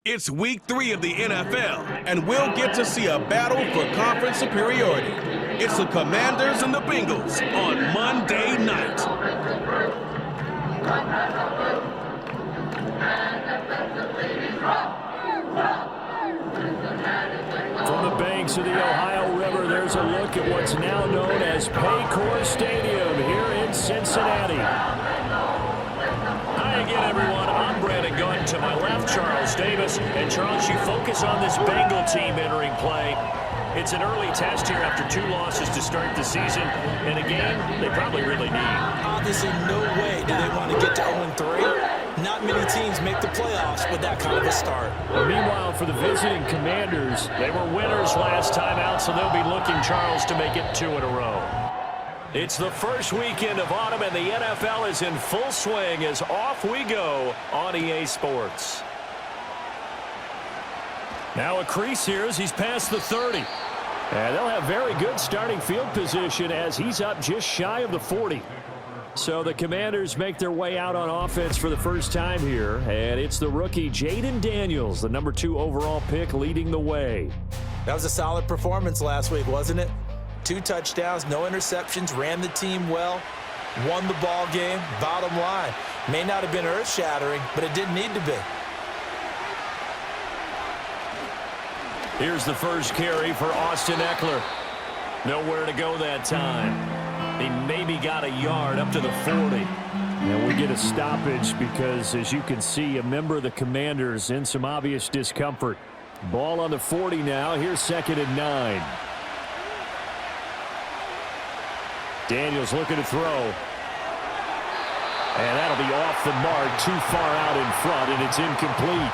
It's week 3 of the NFL, and we'll get to see a battle for conference superiority. It's the Commanders and the Bengals on Monday night. From the banks of the Ohio River, there's a look at what's now known as Paycor Stadium here in Cincinnati. Hi again, everyone. I'm Brandon Gunn. To my left, Charles Davis. And Charles, you focus on this Bengal team entering play. It's an early test here after 2 losses to start the season, and a game they probably really need. Obviously, no way do they want to get to 0-3. Not many teams make the playoffs with that kind of a start. Meanwhile, for the visiting Commanders, they were winners last time out, so they'll be looking, Charles, to make it 2 in a row. It's the first weekend of autumn, and the NFL is in full swing as off we go on EA Sports. Now a crease here as he's past the 30. And they'll have very good starting field position as he's up just shy of the 40. So the Commanders make their way out on offense for the first time here, and it's the rookie Jayden Daniels, the number 2 overall pick, leading the way. That was a solid performance last week, wasn't it? 2 touchdowns, no interceptions, ran the team well, won the ball game. Bottom line, may not have been earth-shattering, but it didn't need to be. Here's the first carry for Austin Eckler. Nowhere to go that time. He maybe got a yard up to the 40. And we get a stoppage because, as you can see, a member of the Commanders in some obvious discomfort. Ball on the 40 now. Here's 2nd and 9. Daniels looking to throw. And that'll be off the mark, too far out in front, and it's incomplete.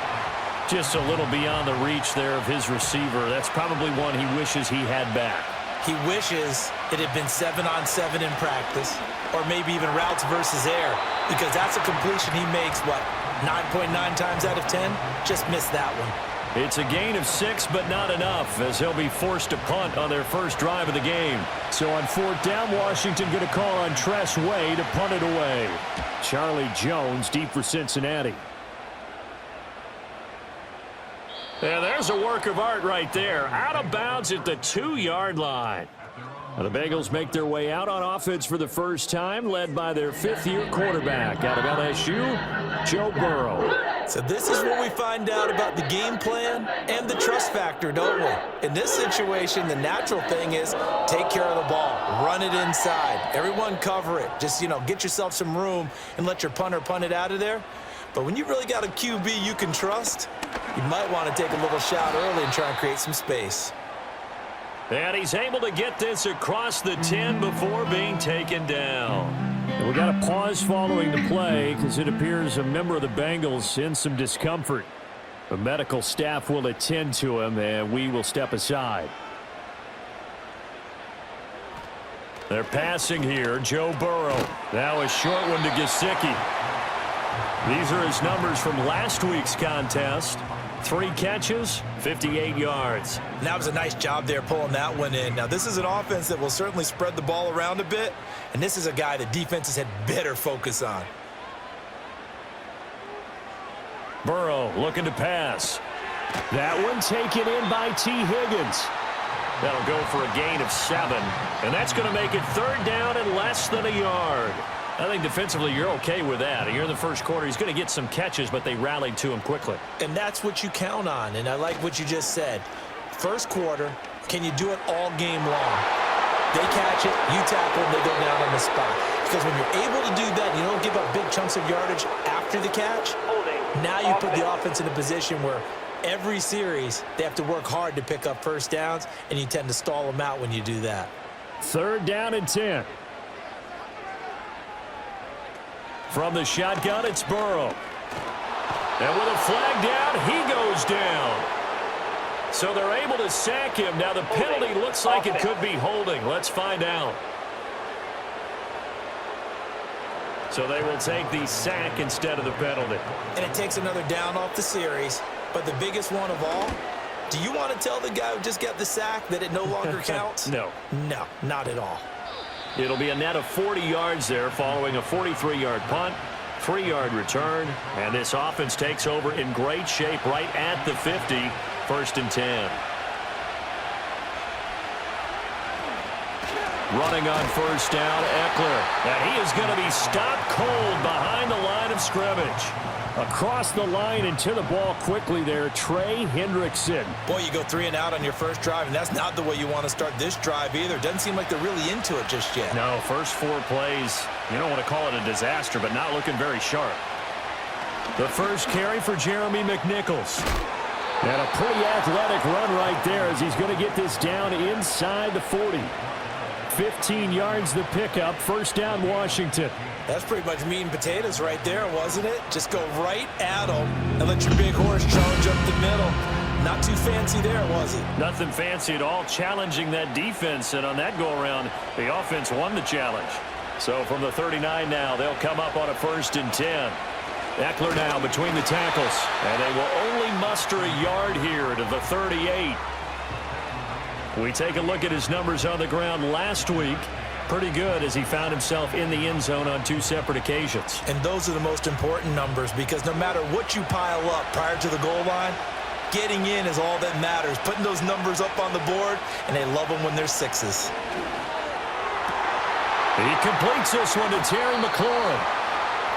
Just a little beyond the reach there of his receiver. That's probably one he wishes he had back. He wishes it had been 7-on-7 in practice, or maybe even routes versus air, because that's a completion he makes, what, 9.9 times out of 10? Just missed that one. It's a gain of 6, but not enough, as he'll be forced to punt on their first drive of the game. So on 4th down, Washington going to call on Tress Way to punt it away. Charlie Jones deep for Cincinnati. Yeah, there's a work of art right there. Out of bounds at the 2-yard line. Now the Bengals make their way out on offense for the first time, led by their 5th-year quarterback out of LSU, Joe Burrow. So this is what we find out about the game plan and the trust factor, don't we? In this situation, the natural thing is take care of the ball, run it inside. Everyone cover it. Just, get yourself some room and let your punter punt it out of there. But when you really got a QB you can trust, you might want to take a little shot early and try and create some space. And he's able to get this across the 10 before being taken down. And we got a pause following the play because it appears a member of the Bengals in some discomfort. The medical staff will attend to him, and we will step aside. They're passing here. Joe Burrow. Now a short one to Gesicki. These are his numbers from last week's contest. 3 catches, 58 yards. And that was a nice job there pulling that one in. Now, this is an offense that will certainly spread the ball around a bit, and this is a guy that defenses had better focus on. Burrow looking to pass. That one taken in by T. Higgins. That'll go for a gain of 7, and that's going to make it 3rd down and less than a yard. I think defensively you're okay with that. Here in the first quarter, he's going to get some catches, but they rallied to him quickly. And that's what you count on, and I like what you just said. First quarter, can you do it all game long? They catch it, you tackle them, they go down on the spot. Because when you're able to do that, you don't give up big chunks of yardage after the catch. Now you put the offense in a position where every series they have to work hard to pick up first downs, and you tend to stall them out when you do that. 3rd down and 10. From the shotgun, it's Burrow. And with a flag down, he goes down. So they're able to sack him. Now the penalty looks like it could be holding. Let's find out. So they will take the sack instead of the penalty. And it takes another down off the series. But the biggest one of all, do you want to tell the guy who just got the sack that it no longer counts? No. No, not at all. It'll be a net of 40 yards there following a 43-yard punt. 3-yard return, and this offense takes over in great shape right at the 50, 1st and 10. Running on 1st down, Eckler. And he is going to be stopped cold behind the line of scrimmage. Across the line and to the ball quickly there, Trey Hendrickson. Boy, you go 3 and out on your first drive, and that's not the way you want to start this drive either. Doesn't seem like they're really into it just yet. No, first 4 plays, you don't want to call it a disaster, but not looking very sharp. The first carry for Jeremy McNichols. And a pretty athletic run right there as he's going to get this down inside the 40. 15 yards the pickup, 1st down Washington. That's pretty much meat and potatoes right there, wasn't it? Just go right at them and let your big horse charge up the middle. Not too fancy there, was it? Nothing fancy at all, challenging that defense, and on that go-around, the offense won the challenge. So from the 39 now, they'll come up on a 1st and 10. Eckler now between the tackles, and they will only muster a yard here to the 38. We take a look at his numbers on the ground last week. Pretty good as he found himself in the end zone on 2 separate occasions. And those are the most important numbers because no matter what you pile up prior to the goal line, getting in is all that matters. Putting those numbers up on the board, and they love them when they're 6s. He completes this one to Terry McLaurin.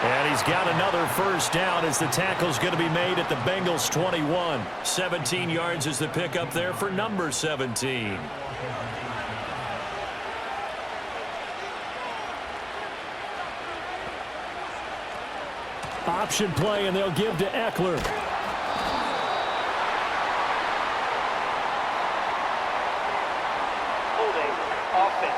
And he's got another 1st down as the tackle's going to be made at the Bengals 21. 17 yards is the pickup there for number 17. Option play, and they'll give to Eckler. Holding offense.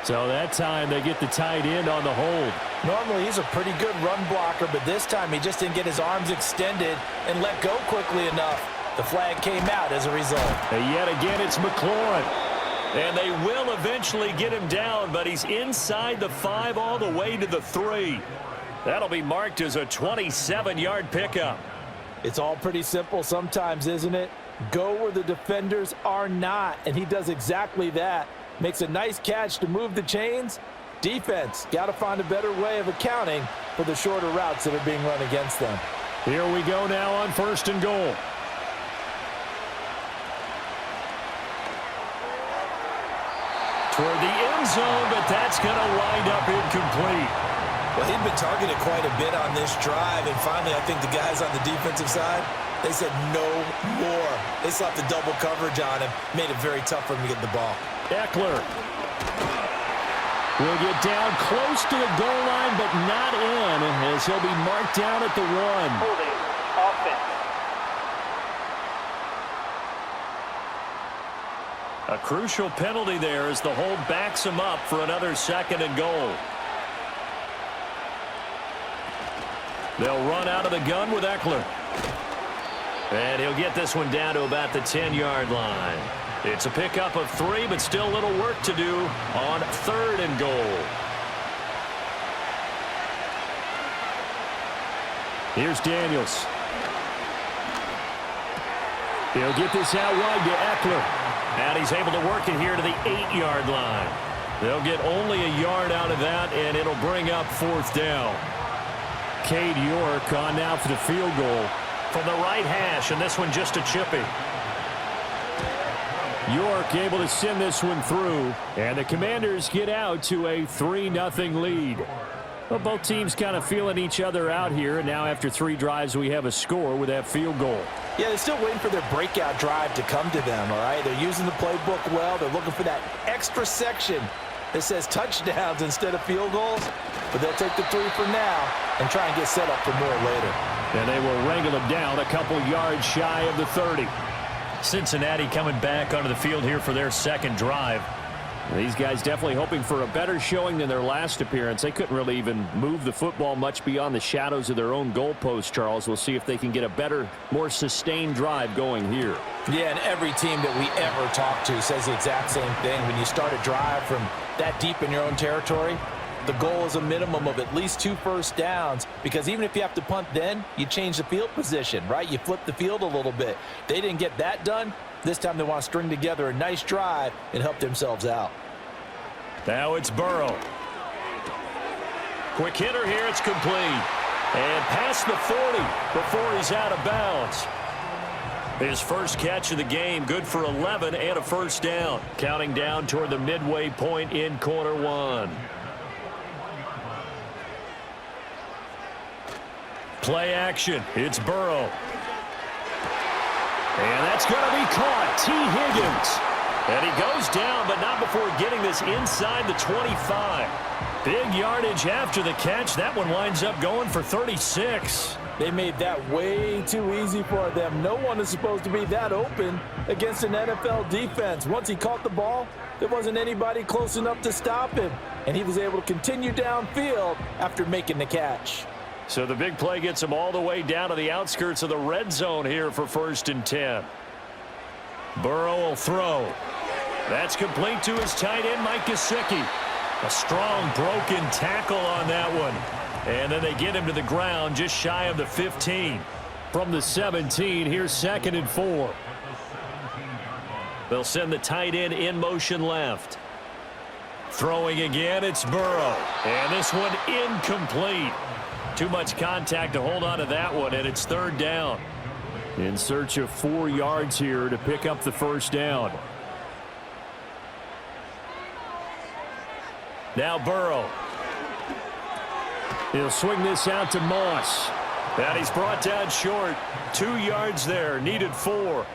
So that time they get the tight end on the hold. Normally he's a pretty good run blocker, but this time he just didn't get his arms extended and let go quickly enough. The flag came out as a result. And yet again it's McLaurin. And they will eventually get him down, but he's inside the 5 all the way to the 3. That'll be marked as a 27-yard pickup. It's all pretty simple sometimes, isn't it? Go where the defenders are not, and he does exactly that. Makes a nice catch to move the chains. Defense got to find a better way of accounting for the shorter routes that are being run against them. Here we go now on 1st and goal. Toward the end zone, but that's going to wind up incomplete. Well, he'd been targeted quite a bit on this drive, and finally I think the guys on the defensive side, they said no more. They slapped the double coverage on him, made it very tough for him to get the ball. Eckler will get down close to the goal line, but not in, as he'll be marked down at the 1. Holding offense. A crucial penalty there as the hold backs him up for another 2nd and goal. They'll run out of the gun with Eckler. And he'll get this one down to about the 10-yard line. It's a pickup of 3, but still a little work to do on 3rd and goal. Here's Daniels. He'll get this out wide to Eckler. And he's able to work it here to the 8-yard line. They'll get only a yard out of that, and it'll bring up 4th down. Cade York on now for the field goal from the right hash, and this one just a chippy. York able to send this one through, and the Commanders get out to a 3-0 lead. Well, both teams kind of feeling each other out here, and now after 3 drives we have a score with that field goal. Yeah, they're still waiting for their breakout drive to come to them, all right? They're using the playbook well. They're looking for that extra section that says touchdowns instead of field goals, but they'll take the 3 for now and try and get set up for more later. And they will wrangle them down a couple yards shy of the 30. Cincinnati coming back onto the field here for their 2nd drive. These guys definitely hoping for a better showing than their last appearance. They couldn't really even move the football much beyond the shadows of their own goalpost, Charles. We'll see if they can get a better, more sustained drive going here. Yeah, and every team that we ever talk to says the exact same thing. When you start a drive from that deep in your own territory, the goal is a minimum of at least 2 first downs, because even if you have to punt then, you change the field position, right? You flip the field a little bit. They didn't get that done. This time they want to string together a nice drive and help themselves out. Now it's Burrow. Quick hitter here, it's complete. And past the 40 before he's out of bounds. His first catch of the game, good for 11 and a first down. Counting down toward the midway point in quarter one. Play action, it's Burrow. And that's going to be caught. T. Higgins. And he goes down, but not before getting this inside the 25. Big yardage after the catch. That one winds up going for 36. They made that way too easy for them. No one is supposed to be that open against an NFL defense. Once he caught the ball, there wasn't anybody close enough to stop him. And he was able to continue downfield after making the catch. So the big play gets him all the way down to the outskirts of the red zone here for 1st and 10. Burrow will throw. That's complete to his tight end, Mike Gesicki. A strong broken tackle on that one. And then they get him to the ground just shy of the 15. From the 17, here's 2nd and 4. They'll send the tight end in motion left. Throwing again, it's Burrow. And this one incomplete. Too much contact to hold on to that one, and it's 3rd down. In search of 4 yards here to pick up the first down. Now Burrow. He'll swing this out to Moss. And he's brought down short. 2 yards there, needed 4.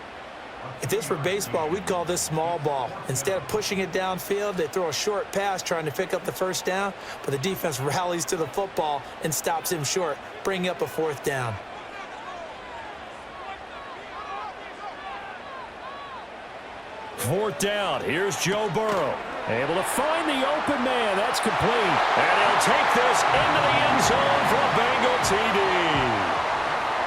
If this were baseball, we'd call this small ball. Instead of pushing it downfield, they throw a short pass trying to pick up the first down, but the defense rallies to the football and stops him short, bringing up a 4th down. Fourth down. Here's Joe Burrow. Able to find the open man. That's complete. And he'll take this into the end zone for a Bengal TD.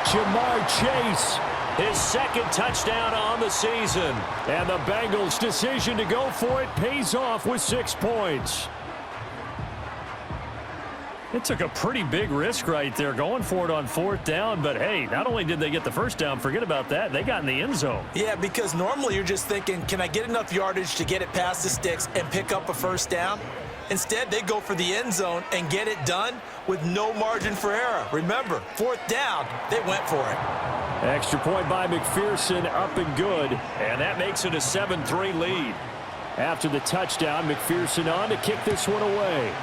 Jamar Chase, his 2nd touchdown on the season. And the Bengals' decision to go for it pays off with 6 points. It took a pretty big risk right there going for it on 4th down. But, hey, not only did they get the first down, forget about that, they got in the end zone. Yeah, because normally you're just thinking, can I get enough yardage to get it past the sticks and pick up a first down? Instead, they go for the end zone and get it done with no margin for error. Remember, 4th down, they went for it. Extra point by McPherson, up and good. And that makes it a 7-3 lead. After the touchdown, McPherson on to kick this one away.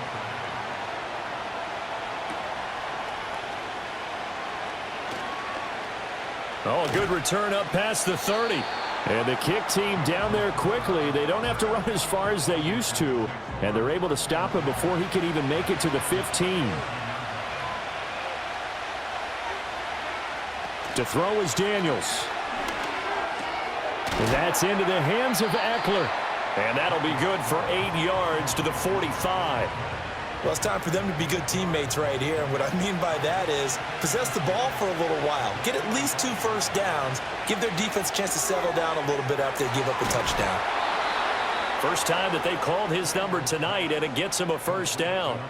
Oh, good return up past the 30. And the kick team down there quickly. They don't have to run as far as they used to. And they're able to stop him before he can even make it to the 15. To throw is Daniels. And that's into the hands of Eckler. And that'll be good for 8 yards to the 45. Well, it's time for them to be good teammates right here. And what I mean by that is possess the ball for a little while. Get at least 2 first downs. Give their defense a chance to settle down a little bit after they give up a touchdown. First time that they called his number tonight, and it gets him a first down.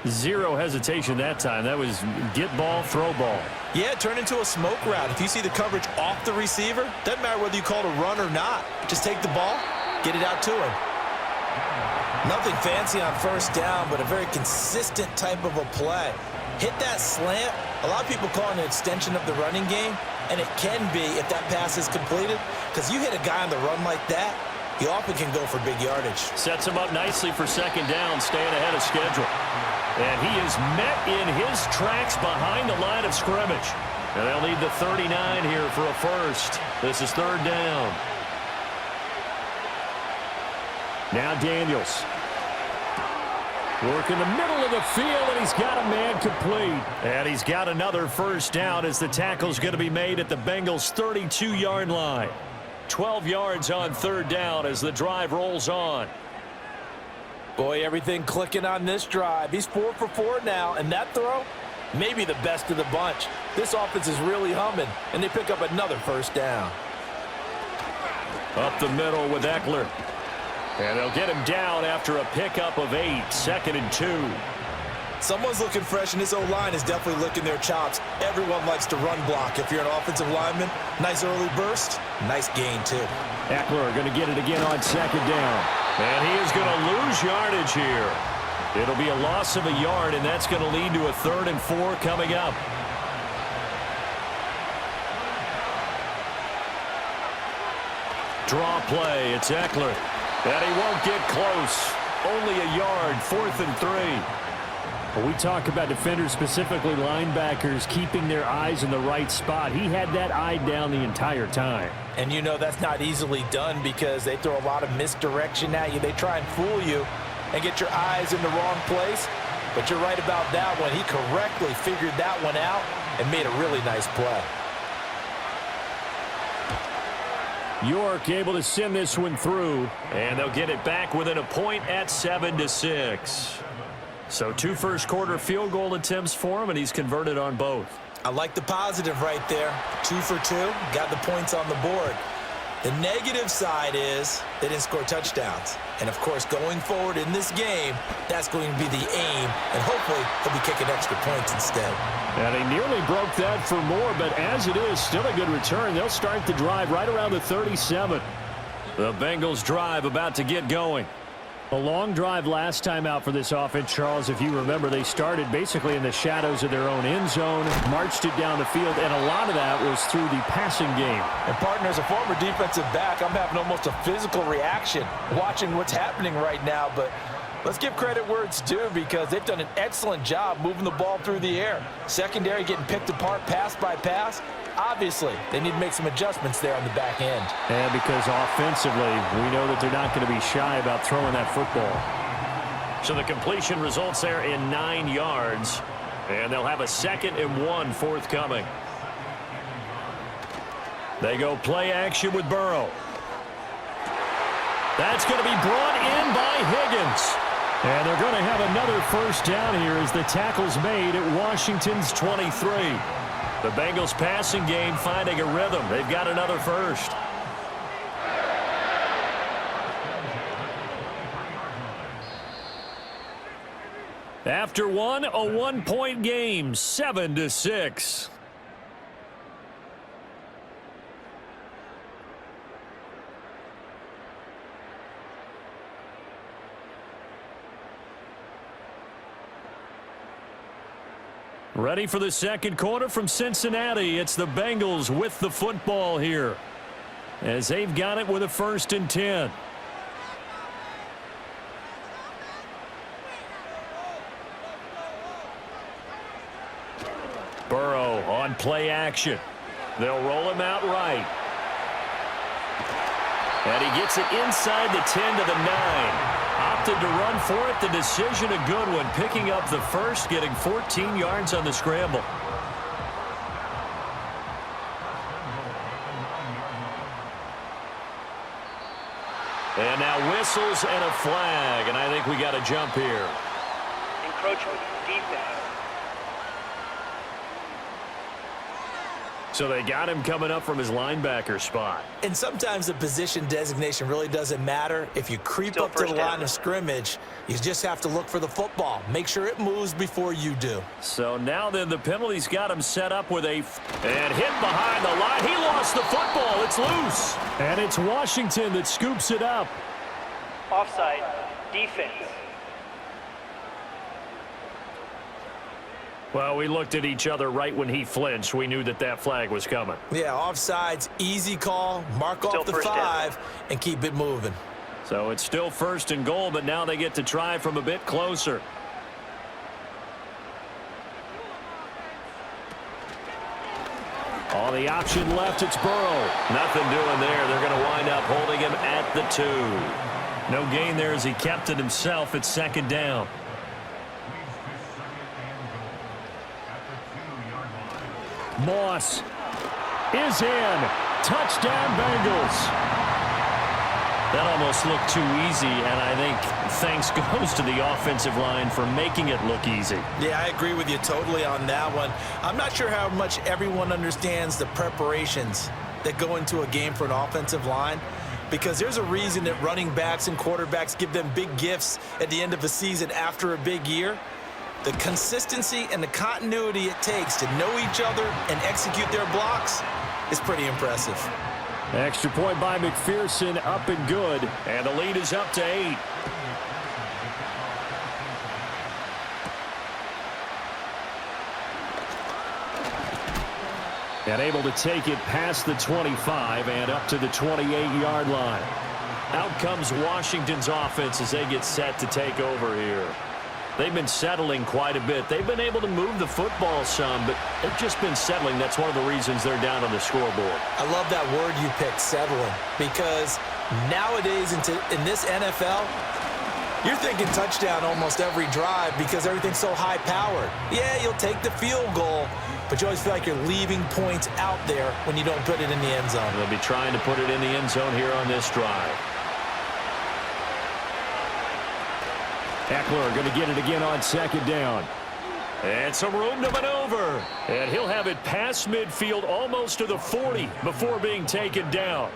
Zero hesitation that time. That was get ball, throw ball. Yeah, turn into a smoke route. If you see the coverage off the receiver, doesn't matter whether you call it a run or not. Just take the ball, get it out to him. Nothing fancy on first down, but a very consistent type of a play. Hit that slant. A lot of people call it an extension of the running game, and it can be if that pass is completed, because you hit a guy on the run like that, he often can go for big yardage. Sets him up nicely for second down, staying ahead of schedule. And he is met in his tracks behind the line of scrimmage. And they'll need the 39 here for a first. This is third down. Now Daniels. Work in the middle of the field, and he's got a man complete. And he's got another first down as the tackle's going to be made at the Bengals' 32-yard line. 12 yards on third down as the drive rolls on. Boy, everything clicking on this drive. He's 4 for 4 now, and that throw, maybe the best of the bunch. This offense is really humming, and they pick up another first down. Up the middle with Eckler. And they'll get him down after a pickup of 8, 2nd and 2. Someone's looking fresh, and this O-line is definitely licking their chops. Everyone likes to run block. If you're an offensive lineman, nice early burst, nice gain too. Eckler going to get it again on second down. And he is going to lose yardage here. It'll be a loss of a yard, and that's going to lead to a 3rd and 4 coming up. Draw play. It's Eckler. And he won't get close. Only a yard. 4th and 3. Well, we talk about defenders, specifically linebackers, keeping their eyes in the right spot. He had that eye down the entire time. And you know that's not easily done because they throw a lot of misdirection at you. They try and fool you and get your eyes in the wrong place. But you're right about that one. He correctly figured that one out and made a really nice play. York able to send this one through, and they'll get it back within a point at 7-6. So 2 first-quarter field goal attempts for him, and he's converted on both. I like the positive right there. 2 for 2, got the points on the board. The negative side is they didn't score touchdowns. And, of course, going forward in this game, that's going to be the aim, and hopefully he'll be kicking extra points instead. And he nearly broke that for more, but as it is, still a good return. They'll start the drive right around the 37. The Bengals drive about to get going. A long drive last time out for this offense, Charles. If you remember, they started basically in the shadows of their own end zone, marched it down the field, and a lot of that was through the passing game. And, partner, as a former defensive back, I'm having almost a physical reaction watching what's happening right now. But let's give credit where it's due because they've done an excellent job moving the ball through the air. Secondary getting picked apart pass by pass. Obviously, they need to make some adjustments there on the back end. And because offensively, we know that they're not going to be shy about throwing that football. So the completion results there in 9 yards, and they'll have a 2nd and 1 forthcoming. They go play action with Burrow. That's going to be brought in by Higgins. And they're going to have another first down here as the tackle's made at Washington's 23. The Bengals passing game finding a rhythm. They've got another first. After one, a 1-point game, 7-6. Ready for the second quarter from Cincinnati. It's the Bengals with the football here as they've got it with a 1st and 10. Burrow on play action. They'll roll him out right. And he gets it inside the 10 to the 9. Opted to run for it. The decision a good one. Picking up the first, getting 14 yards on the scramble. And now whistles and a flag. And I think we got a jump here. Encroachment defense. So they got him coming up from his linebacker spot. And sometimes the position designation really doesn't matter. If you creep up to the line of scrimmage, you just have to look for the football. Make sure it moves before you do. So now then the penalty's got him set up with and hit behind the line. He lost the football. It's loose. And it's Washington that scoops it up. Offside defense. Well, we looked at each other right when he flinched. We knew that that flag was coming. Yeah, offsides, easy call, mark off the 5, and keep it moving. So it's still 1st and goal, but now they get to try from a bit closer. All the option left, it's Burrow. Nothing doing there. They're going to wind up holding him at the 2. No gain there as he kept it himself at 2nd down. Moss is in. Touchdown, Bengals. That almost looked too easy, and I think thanks goes to the offensive line for making it look easy. Yeah, I agree with you totally on that one. I'm not sure how much everyone understands the preparations that go into a game for an offensive line, because there's a reason that running backs and quarterbacks give them big gifts at the end of a season after a big year. The consistency and the continuity it takes to know each other and execute their blocks is pretty impressive. Extra point by McPherson, up and good. And the lead is up to 8. And able to take it past the 25 and up to the 28-yard line. Out comes Washington's offense as they get set to take over here. They've been settling quite a bit. They've been able to move the football some, but they've just been settling. That's one of the reasons they're down on the scoreboard. I love that word you picked, settling, because nowadays in this NFL, you're thinking touchdown almost every drive because everything's so high-powered. Yeah, you'll take the field goal, but you always feel like you're leaving points out there when you don't put it in the end zone. They'll be trying to put it in the end zone here on this drive. Eckler going to get it again on second down. And some room to maneuver. And he'll have it past midfield almost to the 40 before being taken down.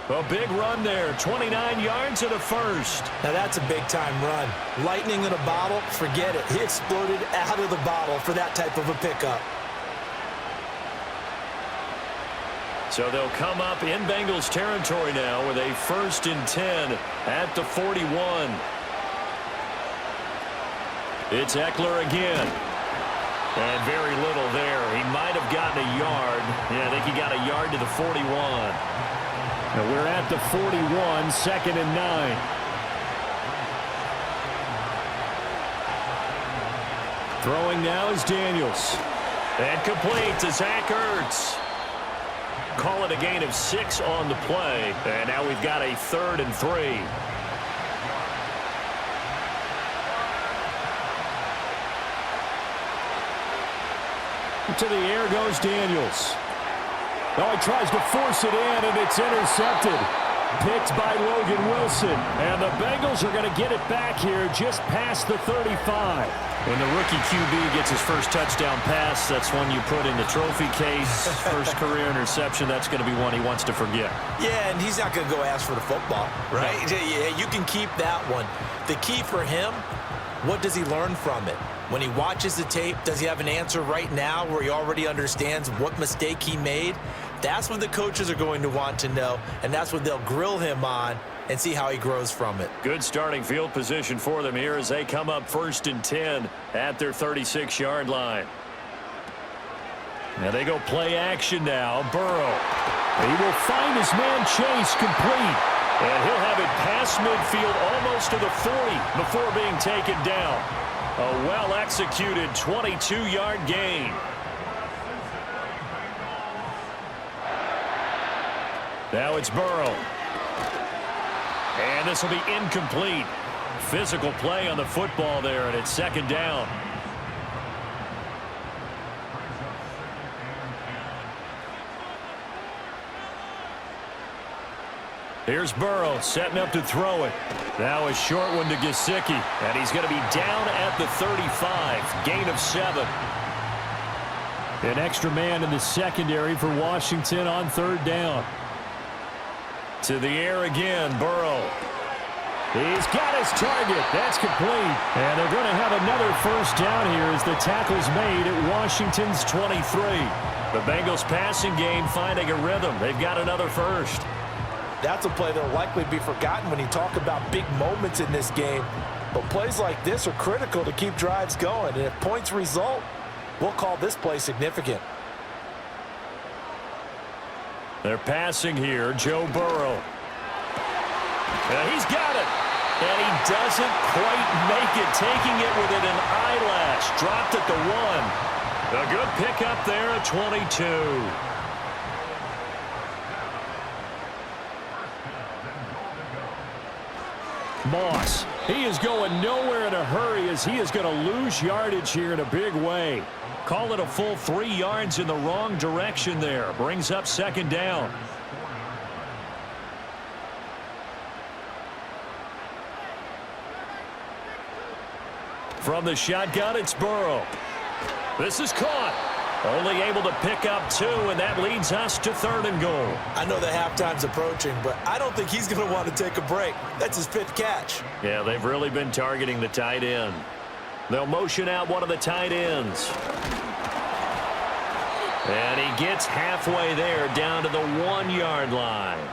A big run there, 29 yards and a first. Now that's a big-time run. Lightning in a bottle, forget it. He exploded out of the bottle for that type of a pickup. So they'll come up in Bengals territory now with a 1st and 10 at the 41. It's Eckler again. And very little there. He might have gotten a yard. Yeah, I think he got a yard to the 41. And we're at the 41, 2nd and 9. Throwing now is Daniels. And complete to Zach Ertz. Call it a gain of 6 on the play. And now we've got a 3rd and 3. To the air goes Daniels. Oh, he tries to force it in, and it's intercepted. Picked by Logan Wilson. And the Bengals are going to get it back here just past the 35. When the rookie QB gets his first touchdown pass, that's one you put in the trophy case. First career interception, that's going to be one he wants to forget. Yeah, and he's not going to go ask for the football, right? No. Yeah, you can keep that one. The key for him, what does he learn from it? When he watches the tape, does he have an answer right now where he already understands what mistake he made? That's what the coaches are going to want to know, and that's what they'll grill him on and see how he grows from it. Good starting field position for them here as they come up 1st and 10 at their 36-yard line. Now they go play action now. Burrow. He will find his man Chase complete. And he'll have it past midfield almost to the 40 before being taken down. A well-executed 22-yard gain. Now it's Burrow. And this will be incomplete. Physical play on the football there, and it's 2nd down. Here's Burrow setting up to throw it. Now a short one to Gesicki. And he's going to be down at the 35. Gain of 7. An extra man in the secondary for Washington on 3rd down. To the air again, Burrow. He's got his target. That's complete. And they're going to have another 1st down here as the tackle's made at Washington's 23. The Bengals passing game finding a rhythm. They've got another 1st. That's a play that will likely be forgotten when you talk about big moments in this game. But plays like this are critical to keep drives going. And if points result, we'll call this play significant. They're passing here. Joe Burrow. And he's got it. And he doesn't quite make it. Taking it within an eyelash. Dropped at the 1. A good pickup there at 22. Moss. He is going nowhere in a hurry as he is going to lose yardage here in a big way. Call it a full 3 yards in the wrong direction there. Brings up 2nd down. From the shotgun, it's Burrow. This is caught. Only able to pick up 2, and that leads us to 3rd and goal. I know the halftime's approaching, but I don't think he's going to want to take a break. That's his 5th catch. Yeah, they've really been targeting the tight end. They'll motion out one of the tight ends. And he gets halfway there, down to the 1-yard line.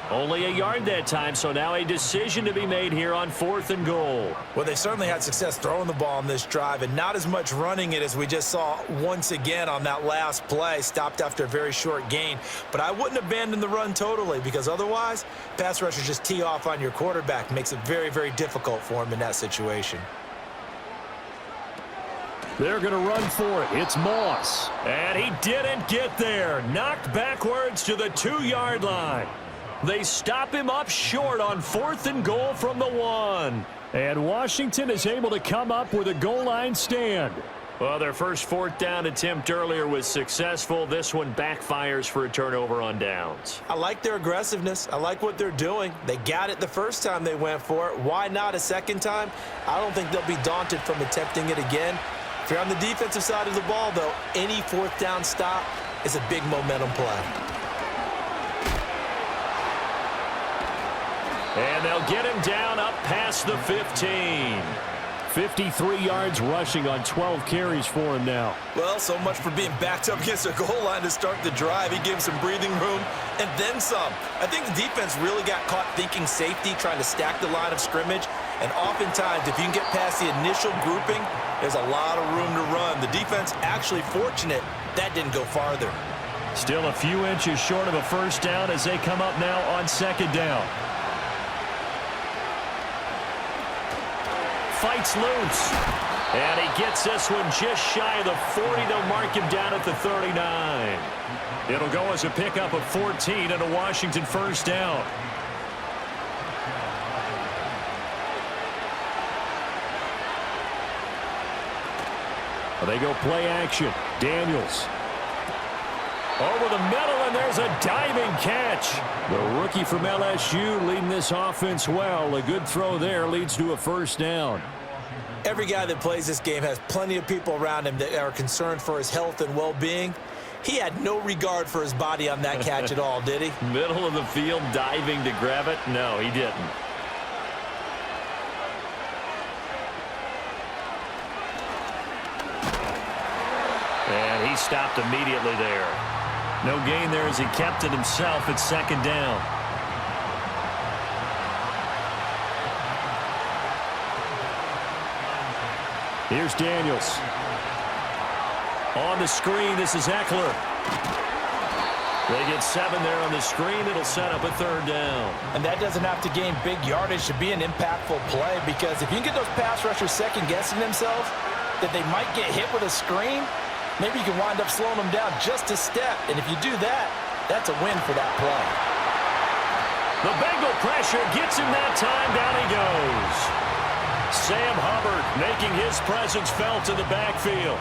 Only a yard that time, so now a decision to be made here on 4th and goal. Well, they certainly had success throwing the ball on this drive and not as much running it as we just saw once again on that last play. Stopped after a very short gain. But I wouldn't abandon the run totally, because otherwise, pass rushers just tee off on your quarterback. Makes it very, very difficult for him in that situation. They're going to run for it. It's Moss. And he didn't get there. Knocked backwards to the 2-yard line. They stop him up short on 4th and goal from the 1. And Washington is able to come up with a goal line stand. Well, their first 4th down attempt earlier was successful. This one backfires for a turnover on downs. I like their aggressiveness. I like what they're doing. They got it the first time they went for it. Why not a second time? I don't think they'll be daunted from attempting it again. If you're on the defensive side of the ball, though, any 4th down stop is a big momentum play. And they'll get him down up past the 15. 53 yards rushing on 12 carries for him now. Well, so much for being backed up against a goal line to start the drive. He gave him some breathing room and then some. I think the defense really got caught thinking safety, trying to stack the line of scrimmage. And oftentimes, if you can get past the initial grouping, there's a lot of room to run. The defense actually fortunate that didn't go farther. Still a few inches short of a first down as they come up now on 2nd down. Fights loose. And he gets this one just shy of the 40. They'll mark him down at the 39. It'll go as a pickup of 14 and a Washington first down. They go play action. Daniels. Over the middle, and there's a diving catch. The rookie from LSU leading this offense well. A good throw there leads to a first down. Every guy that plays this game has plenty of people around him that are concerned for his health and well-being. He had no regard for his body on that catch at all, did he? Middle of the field, diving to grab it? No, he didn't. And he stopped immediately there. No gain there as he kept it himself at 2nd down. Here's Daniels. On the screen, this is Eckler. They get 7 there on the screen. It'll set up a 3rd down. And that doesn't have to gain big yardage to be an impactful play, because if you can get those pass rushers second-guessing themselves that they might get hit with a screen, maybe you can wind up slowing them down just a step. And if you do that, that's a win for that play. The Bengal pressure gets him that time. Down he goes. Sam Hubbard making his presence felt in the backfield.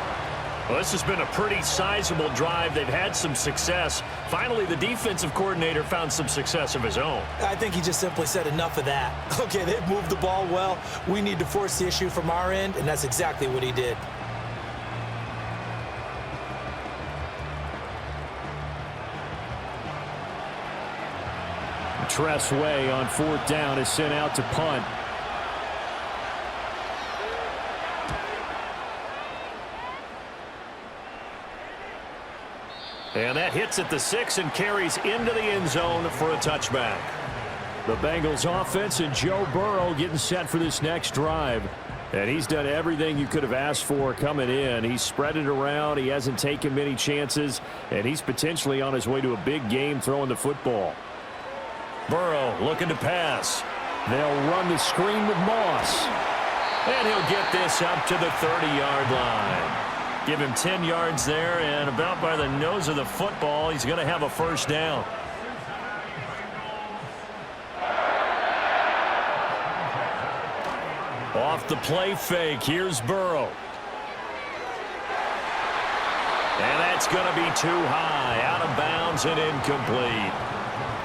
Well, this has been a pretty sizable drive. They've had some success. Finally, the defensive coordinator found some success of his own. I think he just simply said enough of that. Okay, they've moved the ball well. We need to force the issue from our end, and that's exactly what he did. Tress Way on 4th down is sent out to punt. And that hits at the 6 and carries into the end zone for a touchback. The Bengals offense and Joe Burrow getting set for this next drive. And he's done everything you could have asked for coming in. He's spread it around. He hasn't taken many chances. And he's potentially on his way to a big game throwing the football. Burrow looking to pass. They'll run the screen with Moss. And he'll get this up to the 30-yard line. Give him 10 yards there, and about by the nose of the football, he's going to have a first down. Off the play fake, here's Burrow. And that's going to be too high, out of bounds and incomplete.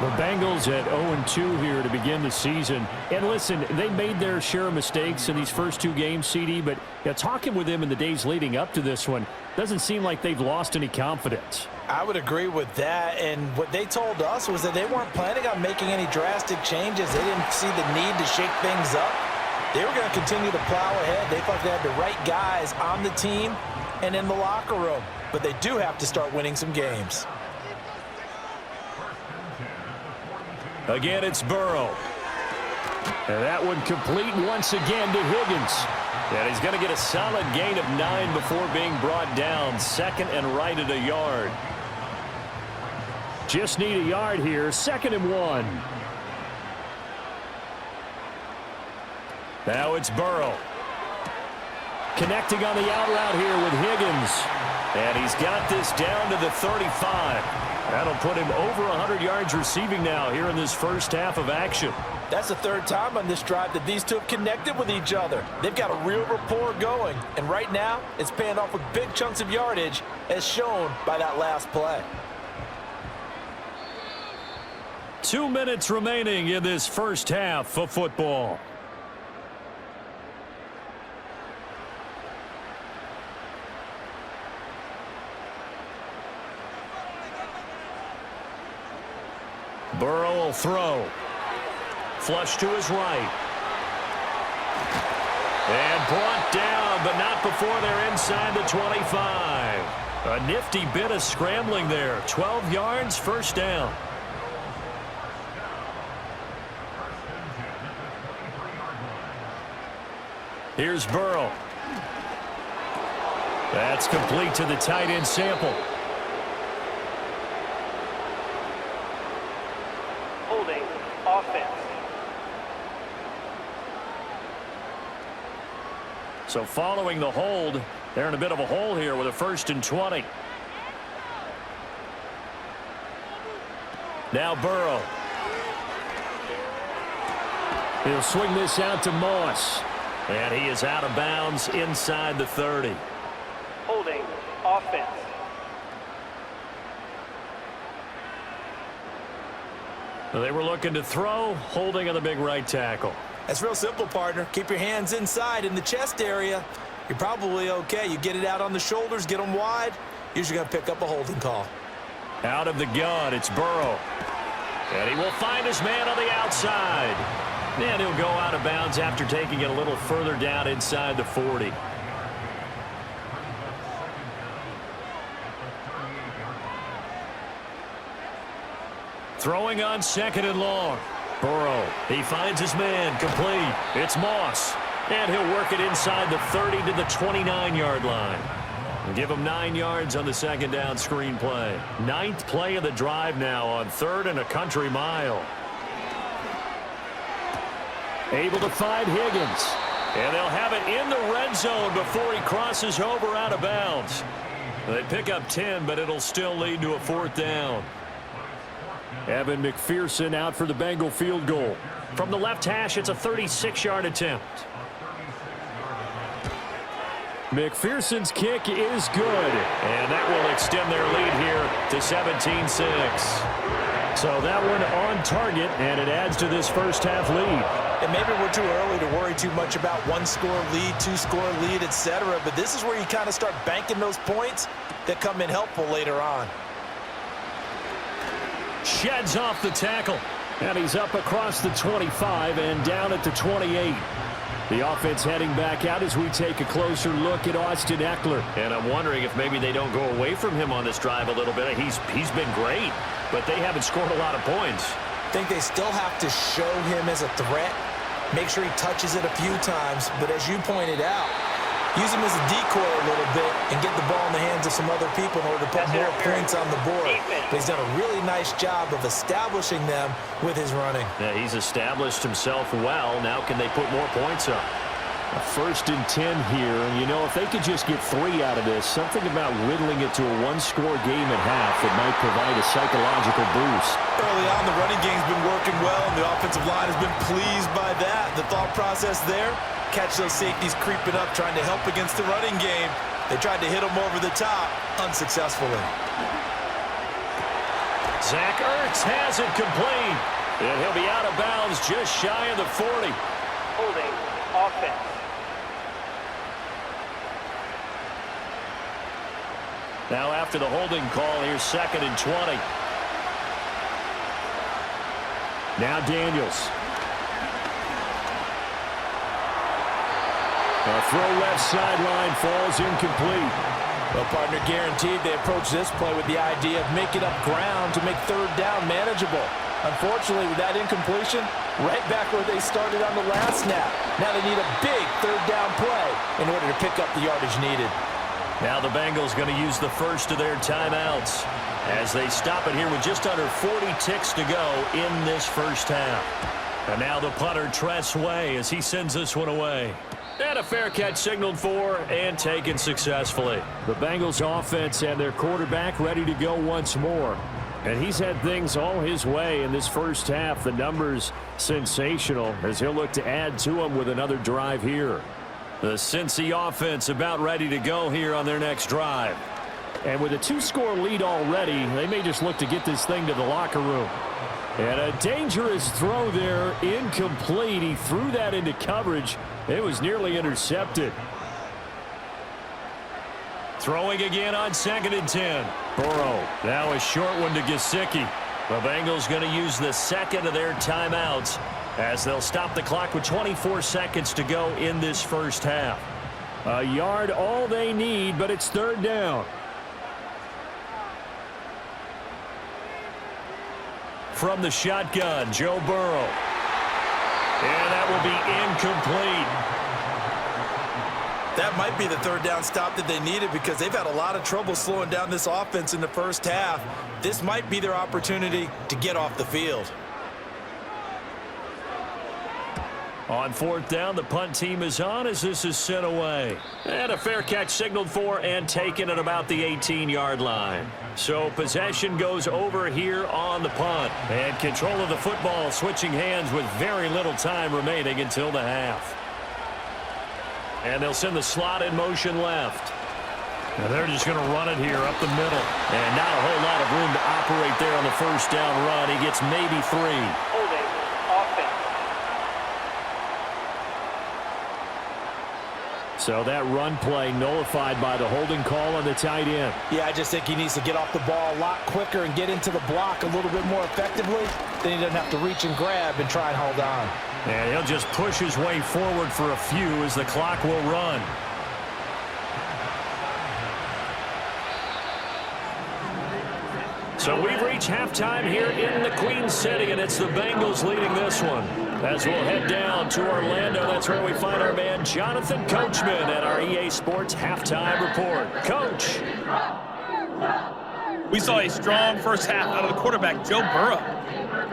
The Bengals at 0-2 here to begin the season. And listen, they made their share of mistakes in these first 2 games, CD, but talking with them in the days leading up to this one, doesn't seem like they've lost any confidence. I would agree with that, and what they told us was that they weren't planning on making any drastic changes. They didn't see the need to shake things up. They were going to continue to plow ahead. They thought they had the right guys on the team and in the locker room. but they do have to start winning some games. Again, it's Burrow. And that one complete once again to Higgins. And he's going to get a solid gain of 9 before being brought down. Second and right at a yard. Just need a yard here. 2nd and 1. Now it's Burrow. Connecting on the out route here with Higgins. And he's got this down to the 35. That'll put him over 100 yards receiving now here in this first half of action. That's the 3rd time on this drive that these two have connected with each other. They've got a real rapport going. And right now, it's paying off with big chunks of yardage, as shown by that last play. 2 minutes remaining in this first half of football. Burrow will throw. Flush to his right. And brought down, but not before they're inside the 25. A nifty bit of scrambling there. 12 yards, first down. Here's Burrow. That's complete to the tight end sample. Holding offense. So following the hold, they're in a bit of a hole here with a 1st and 20. Now Burrow. He'll swing this out to Moss. And he is out of bounds inside the 30. Holding offense. Well, they were looking to throw, holding on the big right tackle. That's real simple, partner. Keep your hands inside in the chest area. You're probably okay. You get it out on the shoulders, get them wide. Usually going to pick up a holding call. Out of the gun, it's Burrow. And he will find his man on the outside. And he'll go out of bounds after taking it a little further down inside the 40. Throwing on 2nd and long. Burrow, he finds his man, complete. It's Moss. And he'll work it inside the 30 to the 29-yard line. And give him 9 yards on the 2nd down screen play. 9th play of the drive now on 3rd and a country mile. Able to find Higgins. And they'll have it in the red zone before he crosses over out of bounds. They pick up 10, but it'll still lead to a 4th down. Evan McPherson out for the Bengal field goal. From the left hash, it's a 36-yard attempt. McPherson's kick is good. And that will extend their lead here to 17-6. So that one on target, and it adds to this first half lead. And maybe we're too early to worry too much about 1-score lead, 2-score lead, etc. But this is where you kind of start banking those points that come in helpful later on. Sheds off the tackle. And he's up across the 25 and down at the 28. The offense heading back out as we take a closer look at Austin Ekeler. And I'm wondering if maybe they don't go away from him on this drive a little bit. He's been great, but they haven't scored a lot of points. I think they still have to show him as a threat. Make sure he touches it a few times. But as you pointed out, use him as a decoy a little bit and get the ball in the hands of some other people in order to put more points on the board. But he's done a really nice job of establishing them with his running. Yeah, he's established himself well. Now can they put more points up? A 1st and 10 here. And, you know, if they could just get 3 out of this, something about whittling it to a 1-score game at half that might provide a psychological boost. Early on, the running game's been working well, and the offensive line has been pleased by that. The thought process there, catch those safeties creeping up, trying to help against the running game. They tried to hit them over the top, unsuccessfully. Zach Ertz has it complete. And he'll be out of bounds just shy of the 40. Holding offense. Now after the holding call, here's 2nd and 20. Now Daniels. A throw left sideline falls incomplete. Well, partner, guaranteed they approach this play with the idea of making up ground to make third down manageable. Unfortunately, with that incompletion, right back where they started on the last snap. Now they need a big third down play in order to pick up the yardage needed. Now the Bengals going to use the first of their timeouts as they stop it here with just under 40 ticks to go in this first half. And now the punter, Tress Way, as he sends this one away. And a fair catch signaled for and taken successfully. The Bengals offense and their quarterback ready to go once more. And he's had things all his way in this first half. The numbers sensational as he'll look to add to them with another drive here. The Cincy offense about ready to go here on their next drive. And with a 2-score lead already, they may just look to get this thing to the locker room. And a dangerous throw there, incomplete. He threw that into coverage. It was nearly intercepted. Throwing again on 2nd and 10. Burrow, now a short one to Gesicki. The Bengals going to use the second of their timeouts as they'll stop the clock with 24 seconds to go in this first half. A yard all they need, but it's third down. From the shotgun, Joe Burrow. And that will be incomplete. That might be the third down stop that they needed because they've had a lot of trouble slowing down this offense in the first half. This might be their opportunity to get off the field. On 4th down, the punt team is on as this is sent away. And a fair catch signaled for and taken at about the 18-yard line. So possession goes over here on the punt. And control of the football switching hands with very little time remaining until the half. And they'll send the slot in motion left. And they're just going to run it here up the middle. And not a whole lot of room to operate there on the first down run. He gets maybe 3. Holding offense. So that run play nullified by the holding call on the tight end. Yeah, I just think he needs to get off the ball a lot quicker and get into the block a little bit more effectively. Then he doesn't have to reach and grab and try and hold on. And he'll just push his way forward for a few as the clock will run. So we've reached halftime here in the Queen City, and it's the Bengals leading this one. As we'll head down to Orlando, that's where we find our man Jonathan Coachman at our EA Sports Halftime Report. Coach. We saw a strong first half out of the quarterback, Joe Burrow.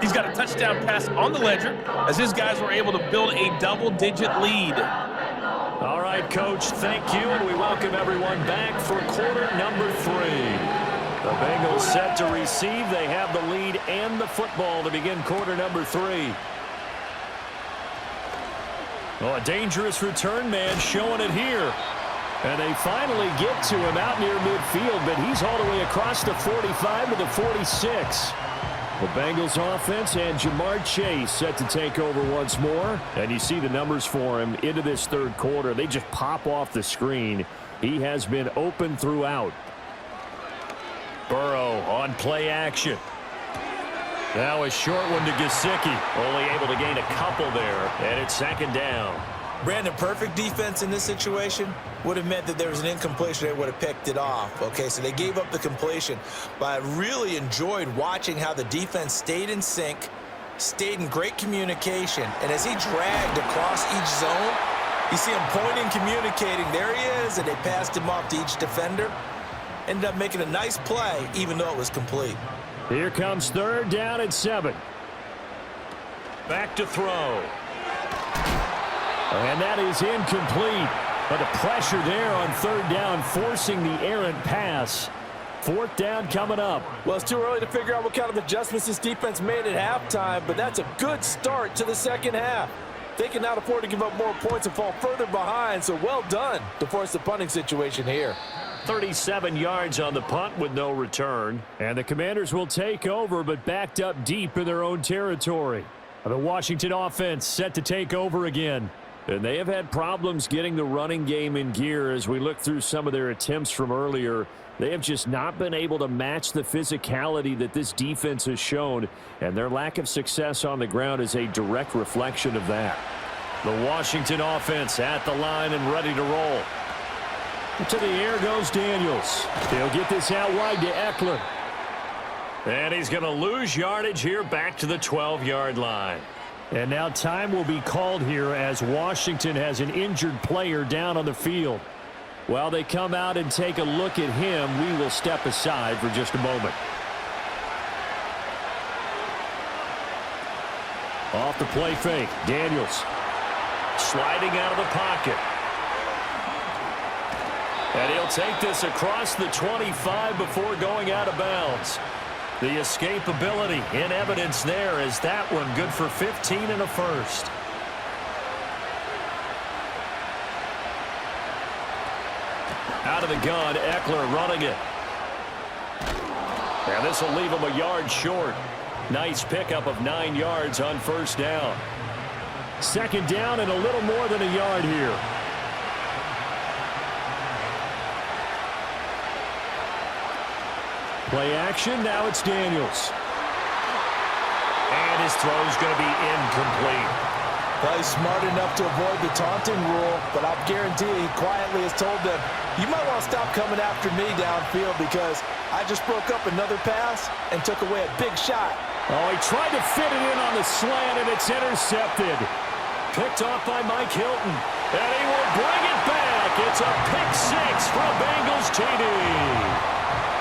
He's got a touchdown pass on the ledger as his guys were able to build a double-digit lead. All right, Coach, thank you, and we welcome everyone back for quarter number 3. The Bengals set to receive. They have the lead and the football to begin quarter number 3. Oh, a dangerous return man showing it here. And they finally get to him out near midfield, but he's all the way across the 45 to the 46. The Bengals offense and Jamar Chase set to take over once more. And you see the numbers for him into this third quarter. They just pop off the screen. He has been open throughout. Burrow on play action. Now a short one to Gesicki. Only able to gain a couple there, and it's 2nd down. Brandon, perfect defense in this situation would have meant that there was an incompletion. They would have picked it off. Okay, so they gave up the completion. But I really enjoyed watching how the defense stayed in sync, stayed in great communication. And as he dragged across each zone, you see him pointing, communicating. There he is, and they passed him off to each defender. Ended up making a nice play, even though it was complete. Here comes 3rd down and 7. Back to throw. And that is incomplete. But the pressure there on 3rd down, forcing the errant pass. 4th down coming up. Well, it's too early to figure out what kind of adjustments this defense made at halftime, but that's a good start to the second half. They can now afford to give up more points and fall further behind, so well done to force the punting situation here. 37 yards on the punt with no return. And the Commanders will take over, but backed up deep in their own territory. The Washington offense set to take over again. And they have had problems getting the running game in gear as we look through some of their attempts from earlier. They have just not been able to match the physicality that this defense has shown, and their lack of success on the ground is a direct reflection of that. The Washington offense at the line and ready to roll. To the air goes Daniels. He'll get this out wide to Eckler. And he's going to lose yardage here back to the 12-yard line. And now time will be called here as Washington has an injured player down on the field. While they come out and take a look at him, we will step aside for just a moment. Off the play fake, Daniels. Sliding out of the pocket. And he'll take this across the 25 before going out of bounds. The escapability in evidence there as that one good for 15 and a first. Out of the gun, Eckler running it. And this will leave him a yard short. Nice pickup of 9 yards on first down. Second down and a little more than a yard here. Play action, now it's Daniels. And his throw's going to be incomplete. Well, he's smart enough to avoid the taunting rule, but I guarantee he quietly has told them, you might want to stop coming after me downfield because I just broke up another pass and took away a big shot. Oh, he tried to fit it in on the slant, and it's intercepted. Picked off by Mike Hilton. And he will bring it back. It's a pick six for a Bengals TD.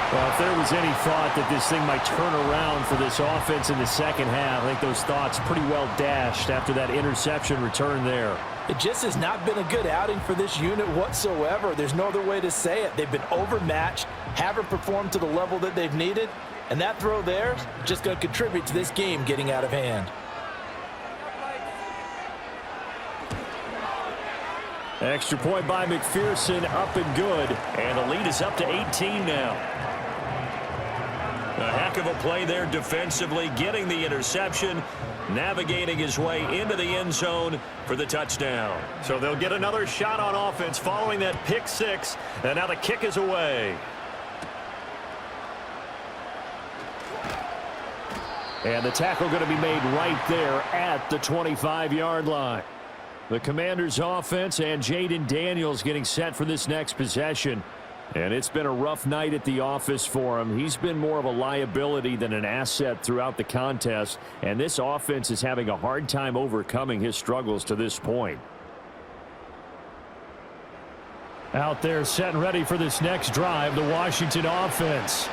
Well, if there was any thought that this thing might turn around for this offense in the second half, I think those thoughts pretty well dashed after that interception return there. It just has not been a good outing for this unit whatsoever. There's no other way to say it. They've been overmatched, haven't performed to the level that they've needed, and that throw there is just going to contribute to this game getting out of hand. Extra point by McPherson, up and good. And the lead is up to 18 now. A heck of a play there defensively, getting the interception, navigating his way into the end zone for the touchdown. So they'll get another shot on offense following that pick six, and now the kick is away. And the tackle going to be made right there at the 25-yard line. The Commanders' offense and Jayden Daniels getting set for this next possession. And it's been a rough night at the office for him. He's been more of a liability than an asset throughout the contest. And this offense is having a hard time overcoming his struggles to this point. Out there set and ready for this next drive, the Washington offense.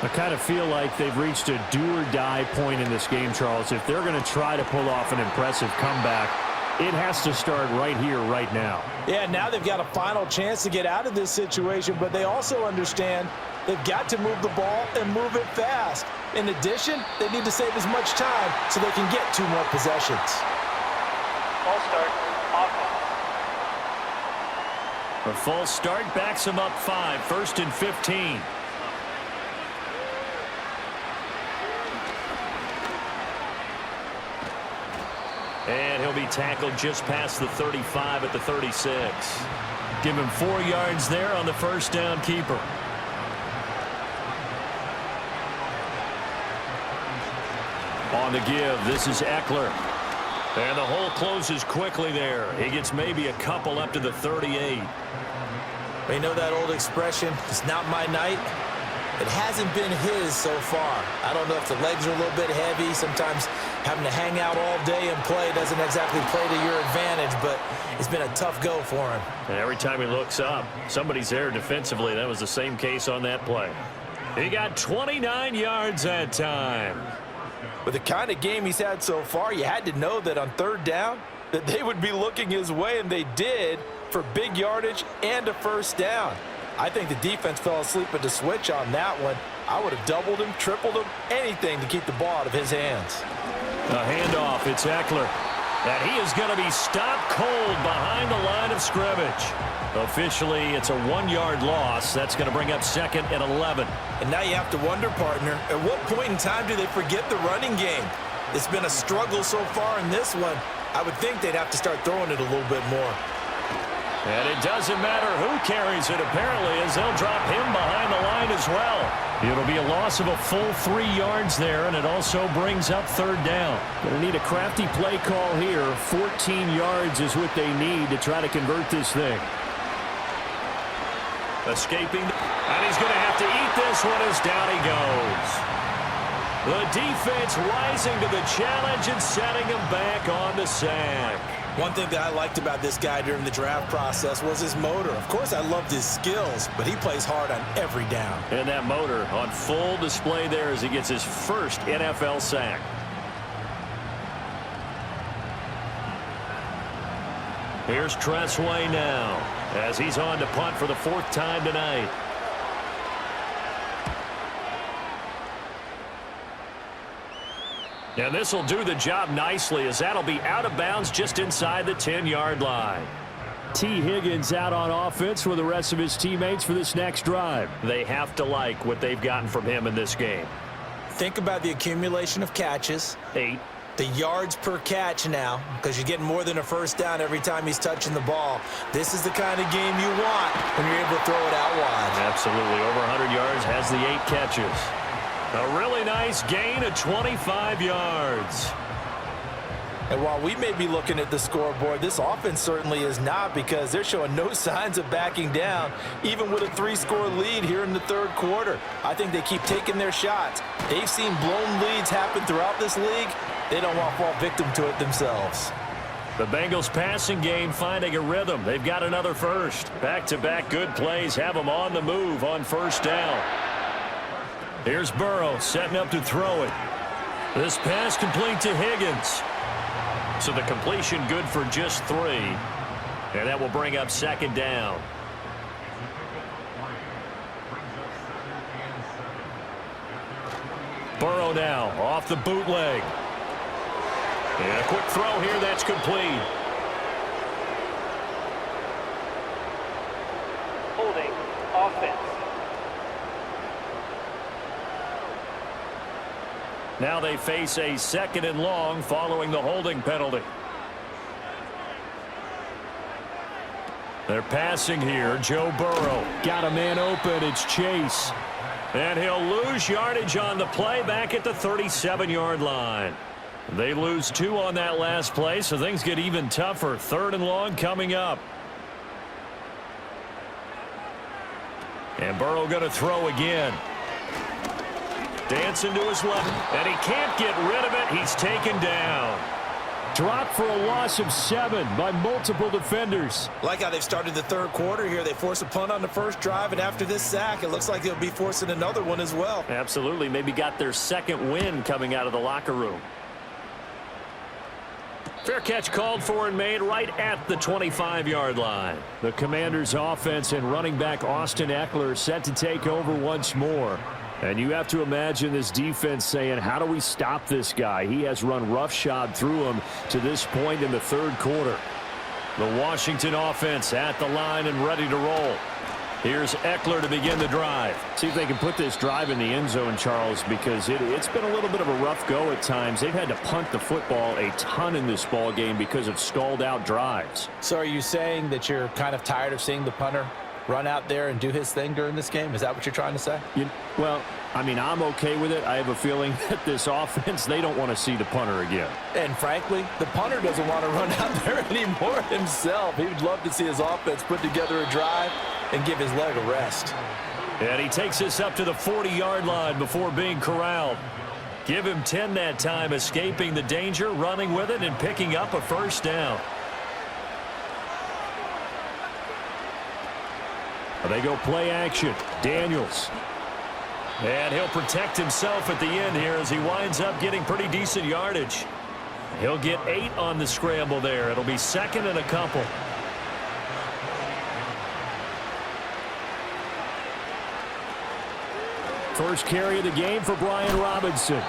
I kind of feel like they've reached a do-or-die point in this game, Charles. If they're going to try to pull off an impressive comeback, it has to start right here, right now. Yeah, now they've got a final chance to get out of this situation, but they also understand they've got to move the ball and move it fast. In addition, they need to save as much time so they can get 2 more possessions. False start, offense. A false start backs him up 5, 1st and 15. And he'll be tackled just past the 35 at the 36. Give him 4 yards there on the first down keeper. On the give, this is Eckler. And the hole closes quickly there. He gets maybe a couple up to the 38. You know that old expression, it's not my night? It hasn't been his so far. I don't know if the legs are a little bit heavy. Sometimes having to hang out all day and play doesn't exactly play to your advantage, but it's been a tough go for him. And every time he looks up, somebody's there defensively. That was the same case on that play. He got 29 yards that time. With the kind of game he's had so far, you had to know that on 3rd down that they would be looking his way, and they did, for big yardage and a first down. I think the defense fell asleep at the switch on that one. I would have doubled him, tripled him, anything to keep the ball out of his hands. A handoff, it's Eckler. And he is going to be stopped cold behind the line of scrimmage. Officially, it's a 1-yard loss. That's going to bring up 2nd and 11. And now you have to wonder, partner, at what point in time do they forget the running game? It's been a struggle so far in this one. I would think they'd have to start throwing it a little bit more. And it doesn't matter who carries it, apparently, as they'll drop him behind the line as well. It'll be a loss of a full 3 yards there, and it also brings up 3rd down. Going to need a crafty play call here. 14 yards is what they need to try to convert this thing. Escaping, and he's going to have to eat this one as down he goes. The defense rising to the challenge and setting him back on the sack. One thing that I liked about this guy during the draft process was his motor. Of course, I loved his skills, but he plays hard on every down. And that motor on full display there as he gets his first NFL sack. Here's Tressway now as he's on to punt for the 4th time tonight. And this will do the job nicely as that'll be out of bounds just inside the 10-yard line. T. Higgins out on offense with the rest of his teammates for this next drive. They have to like what they've gotten from him in this game. Think about the accumulation of catches. 8. The yards per catch now, because you're getting more than a first down every time he's touching the ball. This is the kind of game you want when you're able to throw it out wide. Absolutely. Over 100 yards, has the 8 catches. A really nice gain of 25 yards. And while we may be looking at the scoreboard, this offense certainly is not, because they're showing no signs of backing down, even with a 3-score lead here in the 3rd quarter. I think they keep taking their shots. They've seen blown leads happen throughout this league. They don't want to fall victim to it themselves. The Bengals passing game finding a rhythm. They've got another first. Back-to-back good plays have them on the move on first down. Here's Burrow setting up to throw it. This pass complete to Higgins. So the completion good for just 3. And that will bring up 2nd down. Burrow now off the bootleg. And a quick throw here that's complete. Holding offense. Now they face a 2nd and long following the holding penalty. They're passing here. Joe Burrow. Got a man open. It's Chase. And he'll lose yardage on the play back at the 37-yard line. They lose 2 on that last play, so things get even tougher. 3rd and long coming up. And Burrow going to throw again. Dancing to his left, and he can't get rid of it. He's taken down. Dropped for a loss of 7 by multiple defenders. Like how they've started the 3rd quarter here. They force a punt on the first drive, and after this sack, it looks like they'll be forcing another one as well. Absolutely. Maybe got their 2nd win coming out of the locker room. Fair catch called for and made right at the 25-yard line. The Commanders' offense and running back Austin Eckler set to take over once more. And you have to imagine this defense saying, how do we stop this guy? He has run roughshod through him to this point in the 3rd quarter. The Washington offense at the line and ready to roll. Here's Eckler to begin the drive. See if they can put this drive in the end zone, Charles, because it's been a little bit of a rough go at times. They've had to punt the football a ton in this ball game because of stalled-out drives. So are you saying that you're kind of tired of seeing the punter run out there and do his thing during this game? Is that what you're trying to say? Well, I mean, I'm okay with it. I have a feeling that this offense, they don't want to see the punter again. And frankly, the punter doesn't want to run out there anymore himself. He would love to see his offense put together a drive and give his leg a rest. And he takes this up to the 40-yard line before being corralled. Give him 10 that time, escaping the danger, running with it, and picking up a first down. They go play action. Daniels. And he'll protect himself at the end here as he winds up getting pretty decent yardage. He'll get 8 on the scramble there. It'll be 2nd and a couple. First carry of the game for Brian Robinson.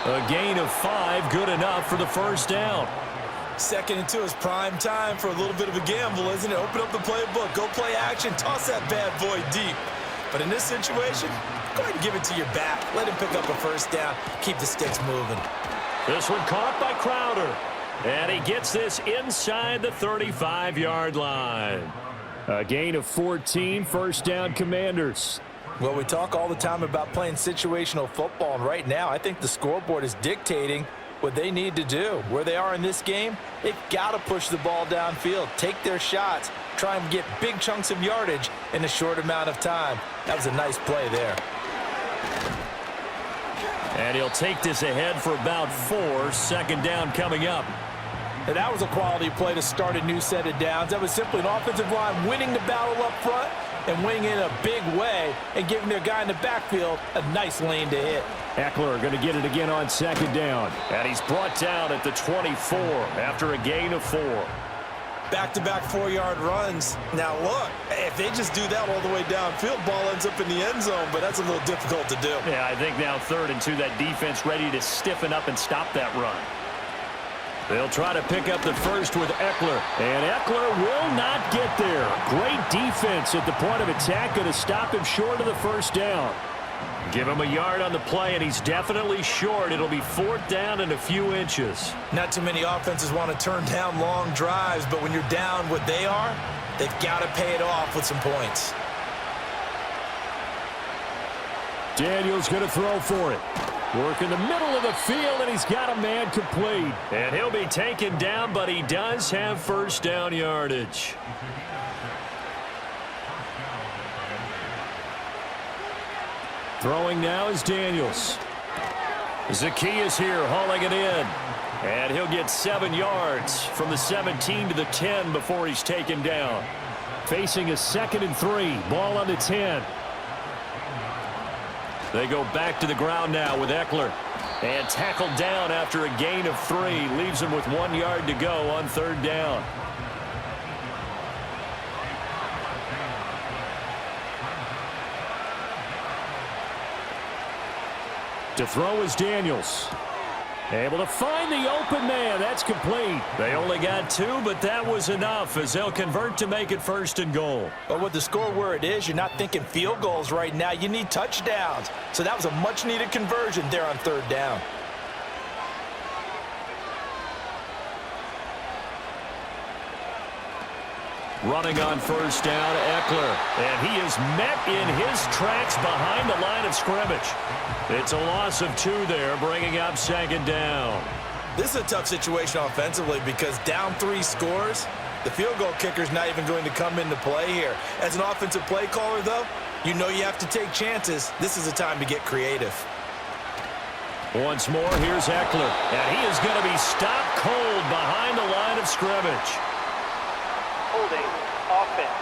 A gain of 5, good enough for the first down. 2nd and 2 is prime time for a little bit of a gamble, isn't it? Open up the playbook, go play action, toss that bad boy deep. But in this situation, go ahead and give it to your back. Let him pick up a first down. Keep the sticks moving. This one caught by Crowder. And he gets this inside the 35-yard line. A gain of 14, first down Commanders. Well, we talk all the time about playing situational football, and right now I think the scoreboard is dictating what they need to do. Where they are in this game, they've got to push the ball downfield, take their shots, try and get big chunks of yardage in a short amount of time. That was a nice play there. And he'll take this ahead for about 4. Second down coming up. And that was a quality play to start a new set of downs. That was simply an offensive line winning the battle up front and winning in a big way and giving their guy in the backfield a nice lane to hit. Eckler going to get it again on second down. And he's brought down at the 24 after a gain of 4. Back-to-back 4-yard runs. Now, look, if they just do that all the way downfield, ball ends up in the end zone, but that's a little difficult to do. Yeah, I think now 3rd and 2, that defense ready to stiffen up and stop that run. They'll try to pick up the first with Eckler. And Eckler will not get there. Great defense at the point of attack. Going to stop him short of the first down. Give him a yard on the play, and he's definitely short. It'll be 4th down and a few inches. Not too many offenses want to turn down long drives, but when you're down what they are, they've got to pay it off with some points. Daniels going to throw for it. Work in the middle of the field, and he's got a man complete. And he'll be taken down, but he does have first down yardage. Throwing now is Daniels. Zacchaeus here hauling it in. And he'll get 7 yards from the 17 to the 10 before he's taken down. Facing a 2nd and 3. Ball on the 10. They go back to the ground now with Eckler. And tackled down after a gain of 3. Leaves him with 1 yard to go on 3rd down. To throw is Daniels. Able to find the open man. That's complete. They only got 2, but that was enough as they'll convert to make it 1st and goal. But with the score where it is, you're not thinking field goals right now. You need touchdowns. So that was a much-needed conversion there on 3rd down. Running on 1st down, Eckler. And he is met in his tracks behind the line of scrimmage. It's a loss of 2 there, bringing up 2nd down. This is a tough situation offensively because down 3 scores, the field goal kicker's not even going to come into play here. As an offensive play caller, though, you know you have to take chances. This is a time to get creative. Once more, here's Eckler. And he is going to be stopped cold behind the line of scrimmage. Holding offense.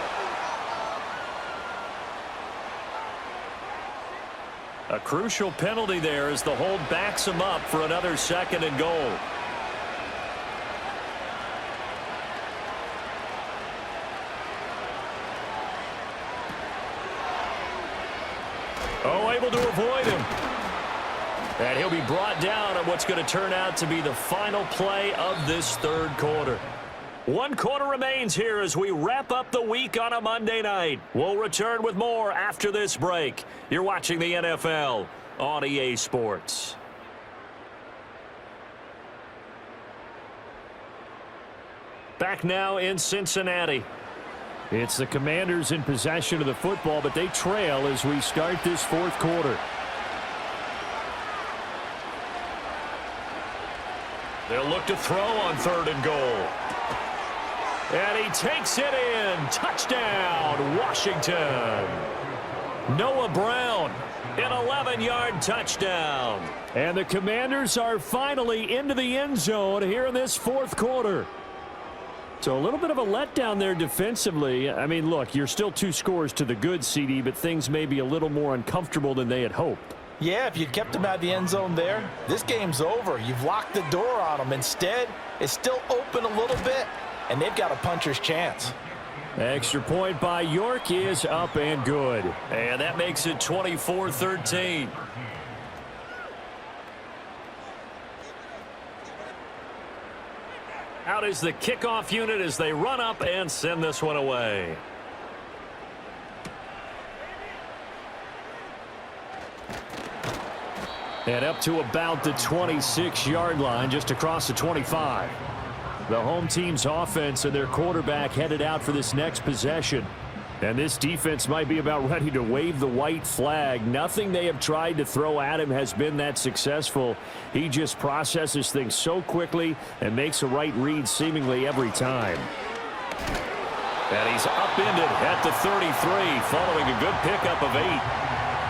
A crucial penalty there as the hold backs him up for another 2nd and goal. Oh, able to avoid him. And he'll be brought down on what's going to turn out to be the final play of this 3rd quarter. 1 quarter remains here as we wrap up the week on a Monday night. We'll return with more after this break. You're watching the NFL on EA Sports. Back now in Cincinnati. It's the Commanders in possession of the football, but they trail as we start this 4th quarter. They'll look to throw on 3rd and goal. And he takes it in. Touchdown, Washington. Noah Brown, an 11-yard touchdown. And the Commanders are finally into the end zone here in this 4th quarter. So a little bit of a letdown there defensively. I mean, look, you're still 2 scores to the good, CD, but things may be a little more uncomfortable than they had hoped. Yeah, if you'd kept him out of the end zone there, this game's over. You've locked the door on him. Instead, it's still open a little bit, and they've got a puncher's chance. Extra point by York is up and good. And that makes it 24-13. Out is the kickoff unit as they run up and send this one away. And up to about the 26-yard line, just across the 25. The home team's offense and their quarterback headed out for this next possession. And this defense might be about ready to wave the white flag. Nothing they have tried to throw at him has been that successful. He just processes things so quickly and makes a right read seemingly every time. And he's upended at the 33, following a good pickup of 8.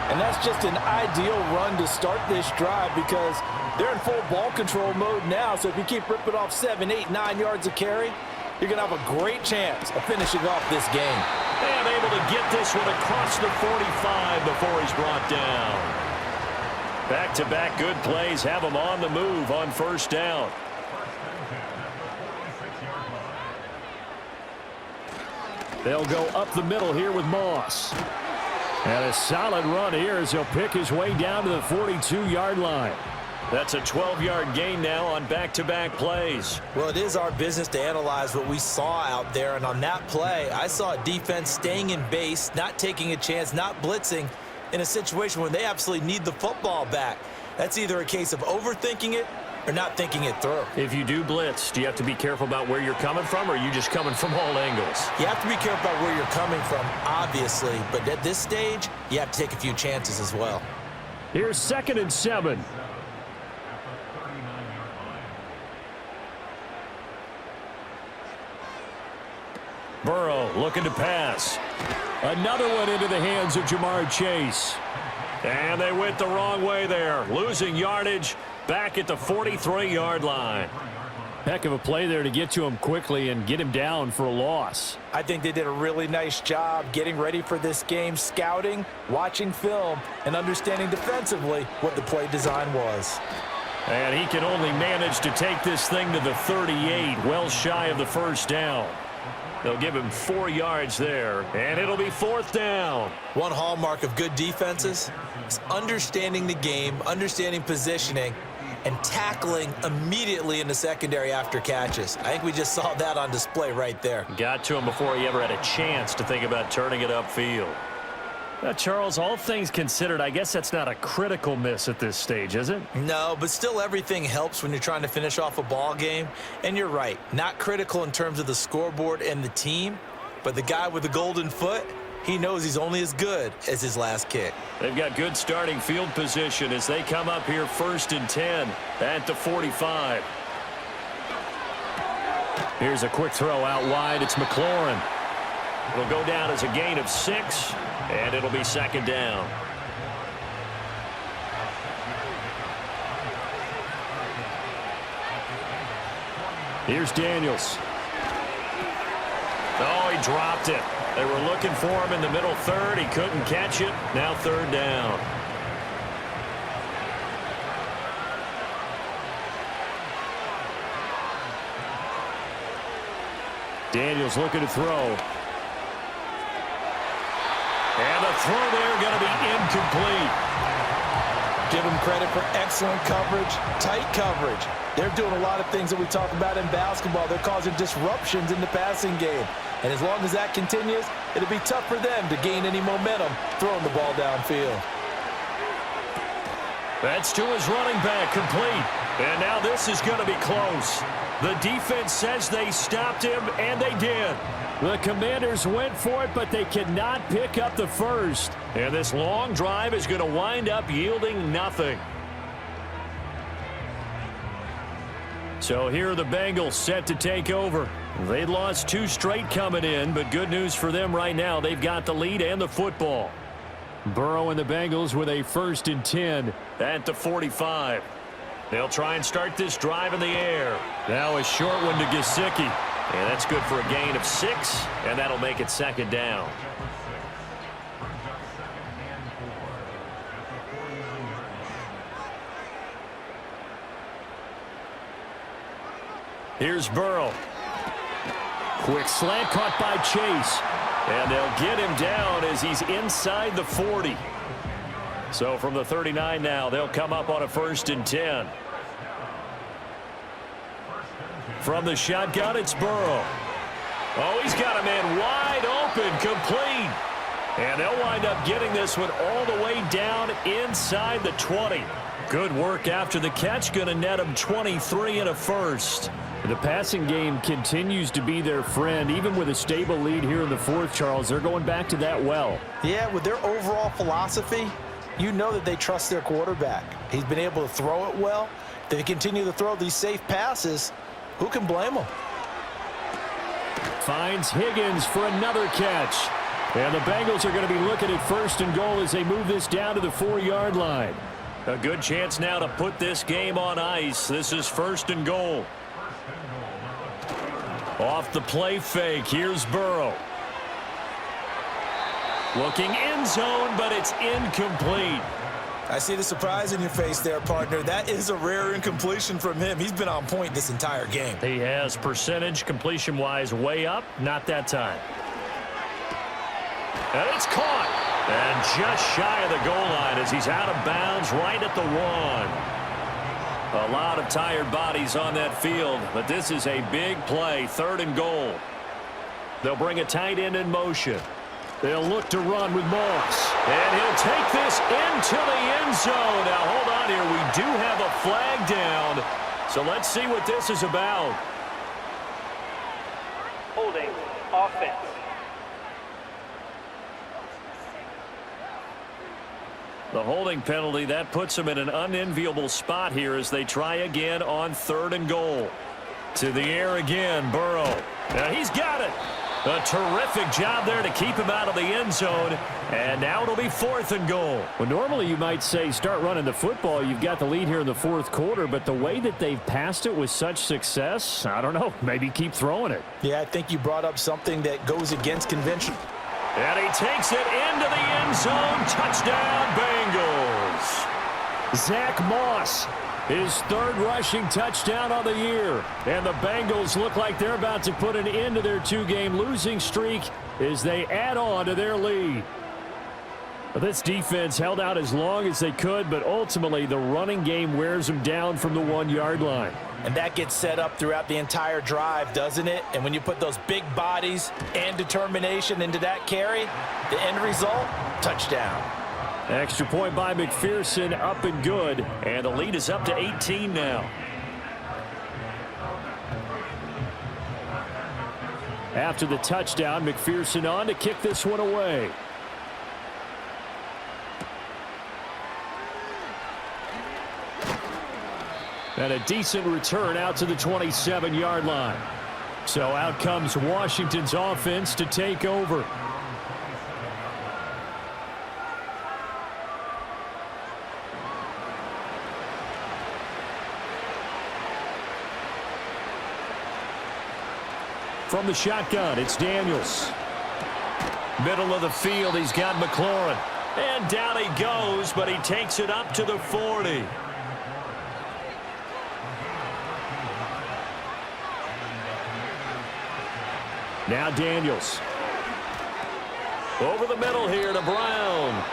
And that's just an ideal run to start this drive because they're in full ball control mode now. So if you keep ripping off 7, 8, 9 yards of carry, you're going to have a great chance of finishing off this game. And able to get this one across the 45 before he's brought down. Back-to-back good plays have him on the move on first down. They'll go up the middle here with Moss. And a solid run here as he'll pick his way down to the 42-yard line. That's a 12-yard gain now on back-to-back plays. Well, it is our business to analyze what we saw out there. And on that play, I saw a defense staying in base, not taking a chance, not blitzing in a situation where they absolutely need the football back. That's either a case of overthinking it or not thinking it through. If you do blitz, do you have to be careful about where you're coming from, or are you just coming from all angles? You have to be careful about where you're coming from, obviously. But at this stage, you have to take a few chances as well. Here's 2nd and 7. Burrow looking to pass. Another one into the hands of Jamar Chase. And they went the wrong way there, losing yardage back at the 43-yard line. Heck of a play there to get to him quickly and get him down for a loss. I think they did a really nice job getting ready for this game, scouting, watching film, and understanding defensively what the play design was. And he can only manage to take this thing to the 38, well shy of the first down. They'll give him 4 yards there, and it'll be 4th down. One hallmark of good defenses is understanding the game, understanding positioning, and tackling immediately in the secondary after catches. I think we just saw that on display right there. Got to him before he ever had a chance to think about turning it upfield. Charles, all things considered, I guess that's not a critical miss at this stage, is it? No, but still everything helps when you're trying to finish off a ball game. And you're right, not critical in terms of the scoreboard and the team, but the guy with the golden foot, he knows he's only as good as his last kick. They've got good starting field position as they come up here 1st and 10 at the 45. Here's a quick throw out wide. It's McLaurin. It'll go down as a gain of 6, and it'll be 2nd down. Here's Daniels. Oh, he dropped it. They were looking for him in the middle third. He couldn't catch it. Now 3rd down. Daniels looking to throw. And the throw there going to be incomplete. Give them credit for excellent coverage, tight coverage. They're doing a lot of things that we talk about in basketball. They're causing disruptions in the passing game. And as long as that continues, it'll be tough for them to gain any momentum throwing the ball downfield. That's to his running back, complete. And now this is going to be close. The defense says they stopped him, and they did. The Commanders went for it, but they cannot pick up the first. And this long drive is going to wind up yielding nothing. So here are the Bengals set to take over. They lost 2 straight coming in, but good news for them right now. They've got the lead and the football. Burrow and the Bengals with a 1st and 10 at the 45. They'll try and start this drive in the air. Now a short one to Gesicki. And that's good for a gain of 6, and that'll make it 2nd down. Here's Burrow. Quick slant caught by Chase. And they'll get him down as he's inside the 40. So from the 39 now, they'll come up on a 1st and 10. From the shotgun, it's Burrow. Oh, he's got a man wide open, complete. And they'll wind up getting this one all the way down inside the 20. Good work after the catch, going to net him 23 and a 1st. The passing game continues to be their friend. Even with a stable lead here in the fourth, Charles, they're going back to that well. Yeah, with their overall philosophy, you know that they trust their quarterback. He's been able to throw it well. They continue to throw these safe passes. Who can blame them? Finds Higgins for another catch. And the Bengals are going to be looking at 1st and goal as they move this down to the 4-yard line. A good chance now to put this game on ice. This is 1st and goal. Off the play fake, here's Burrow. Looking end zone, but it's incomplete. I see the surprise in your face there, partner. That is a rare incompletion from him. He's been on point this entire game. He has percentage completion-wise way up, not that time. And it's caught. And just shy of the goal line as he's out of bounds right at the 1. A lot of tired bodies on that field, but this is a big play, 3rd and goal. They'll bring a tight end in motion. They'll look to run with Moss. And he'll take this into the end zone. Now, hold on here. We do have a flag down, so let's see what this is about. Holding offense. The holding penalty, that puts them in an unenviable spot here as they try again on 3rd and goal. To the air again, Burrow. Now he's got it. A terrific job there to keep him out of the end zone. And now it'll be 4th and goal. Well, normally you might say start running the football. You've got the lead here in the 4th quarter, but the way that they've passed it with such success, I don't know, maybe keep throwing it. Yeah, I think you brought up something that goes against convention. And he takes it into the end zone. Touchdown, Bengals. Zach Moss, his 3rd rushing touchdown on the year. And the Bengals look like they're about to put an end to their 2-game losing streak as they add on to their lead. This defense held out as long as they could, but ultimately the running game wears them down from the 1-yard line. And that gets set up throughout the entire drive, doesn't it? And when you put those big bodies and determination into that carry, the end result, touchdown. Extra point by McPherson, up and good. And the lead is up to 18 now. After the touchdown, McPherson on to kick this one away. And a decent return out to the 27-yard line. So out comes Washington's offense to take over. From the shotgun, it's Daniels. Middle of the field, he's got McLaurin. And down he goes, but he takes it up to the 40. Now Daniels. Over the middle here to Brown.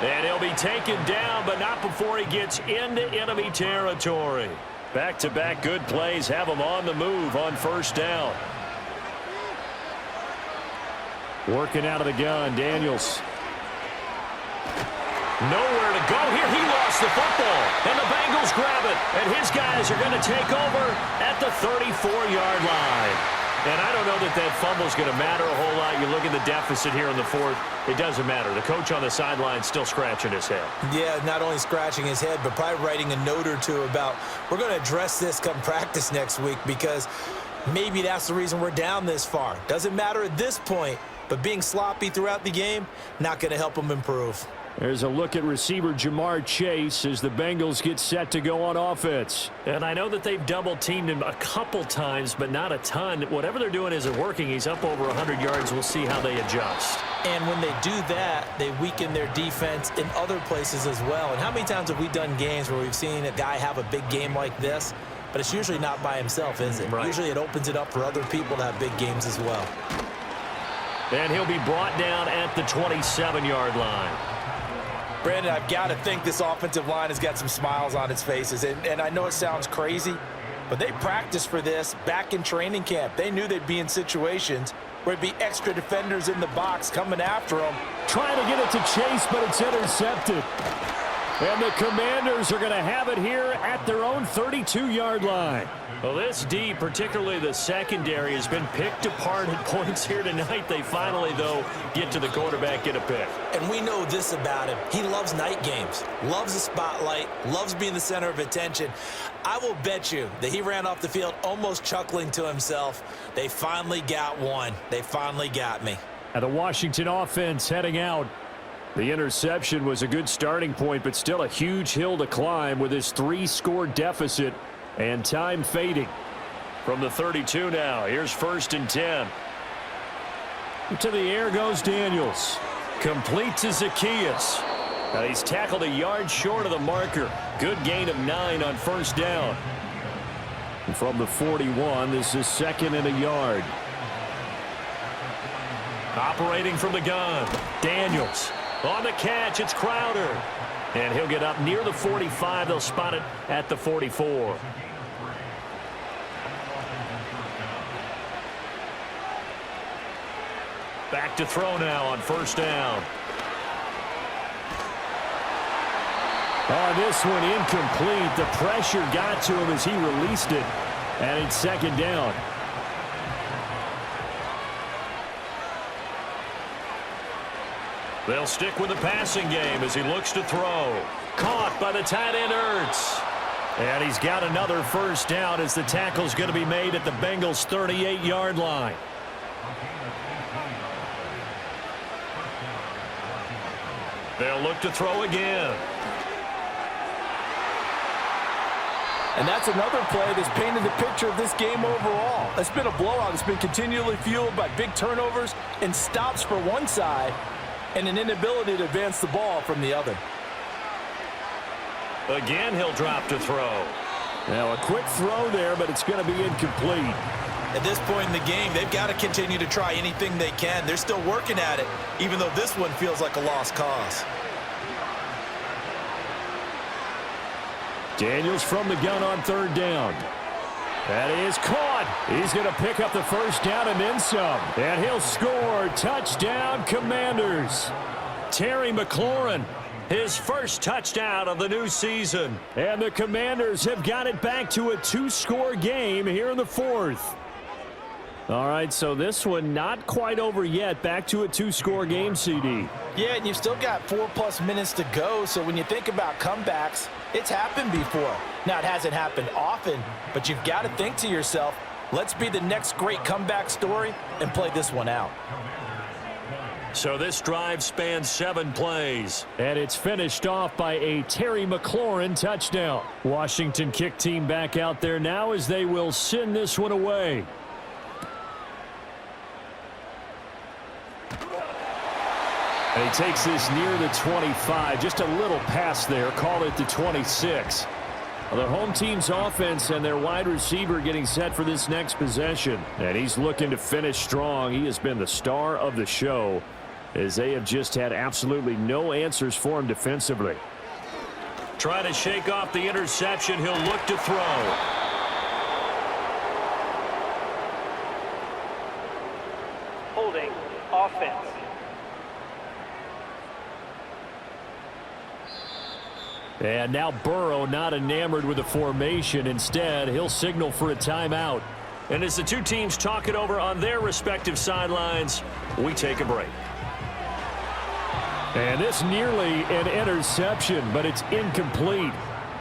And he'll be taken down, but not before he gets into enemy territory. Back-to-back good plays have him on the move on 1st down. Working out of the gun, Daniels. Nowhere to go here. He lost the football. And the Bengals grab it. And his guys are going to take over at the 34-yard line. And I don't know that that fumble is going to matter a whole lot. You look at the deficit here in the 4th. It doesn't matter. The coach on the sideline still scratching his head. Yeah, not only scratching his head, but probably writing a note or two about we're going to address this come practice next week because maybe that's the reason we're down this far. Doesn't matter at this point, but being sloppy throughout the game, not going to help them improve. There's a look at receiver Jamar Chase as the Bengals get set to go on offense. And I know that they've double-teamed him a couple times, but not a ton. Whatever they're doing isn't working. He's up over 100 yards. We'll see how they adjust. And when they do that, they weaken their defense in other places as well. And how many times have we done games where we've seen a guy have a big game like this, but it's usually not by himself, is it? Right. Usually it opens it up for other people to have big games as well. And he'll be brought down at the 27-yard line. Brandon, I've got to think this offensive line has got some smiles on its faces. And I know it sounds crazy, but they practiced for this back in training camp. They knew they'd be in situations where it'd be extra defenders in the box coming after them. Trying to get it to Chase, but it's intercepted. And the Commanders are going to have it here at their own 32-yard line. Well, this D, particularly the secondary, has been picked apart at points here tonight. They finally, though, get to the quarterback, get a pick. And we know this about him. He loves night games, loves the spotlight, loves being the center of attention. I will bet you that he ran off the field almost chuckling to himself. They finally got one. They finally got me. And the Washington offense heading out. The interception was a good starting point, but still a huge hill to climb with his 3-score deficit and time fading. From the 32 now, here's 1st and 10. To the air goes Daniels. Complete to Zacchaeus. Now he's tackled a yard short of the marker. Good gain of 9 on 1st down. And from the 41, this is 2nd and a yard. Operating from the gun, Daniels. On the catch, it's Crowder. And he'll get up near the 45. They'll spot it at the 44. Back to throw now on 1st down. Oh, this one incomplete. The pressure got to him as he released it. And it's 2nd down. They'll stick with the passing game as he looks to throw. Caught by the tight end Ertz. And he's got another 1st down as the tackle's going to be made at the Bengals' 38-yard line. They'll look to throw again. And that's another play that's painted the picture of this game overall. It's been a blowout. It's been continually fueled by big turnovers and stops for one side and an inability to advance the ball from the other. Again, he'll drop to throw. Now, a quick throw there, but it's going to be incomplete. At this point in the game, they've got to continue to try anything they can. They're still working at it, even though this one feels like a lost cause. Daniels from the gun on 3rd down. That is caught. He's going to pick up the 1st down and then some. And he'll score. Touchdown, Commanders. Terry McLaurin, his 1st touchdown of the new season. And the Commanders have got it back to a 2-score game here in the 4th. All right, so this one not quite over yet. Back to a 2-score game, CD. Yeah, and you've still got 4+ minutes to go, so when you think about comebacks, it's happened before. Now, it hasn't happened often, but you've got to think to yourself, let's be the next great comeback story and play this one out. So this drive spans 7 plays. And it's finished off by a Terry McLaurin touchdown. Washington kick team back out there now as they will send this one away. And he takes this near the 25. Just a little pass there. Call it the 26. Well, the home team's offense and their wide receiver getting set for this next possession. And he's looking to finish strong. He has been the star of the show as they have just had absolutely no answers for him defensively. Trying to shake off the interception. He'll look to throw. Holding offense. And now Burrow not enamored with the formation. Instead, he'll signal for a timeout. And as the two teams talk it over on their respective sidelines, we take a break. And this nearly an interception, but it's incomplete.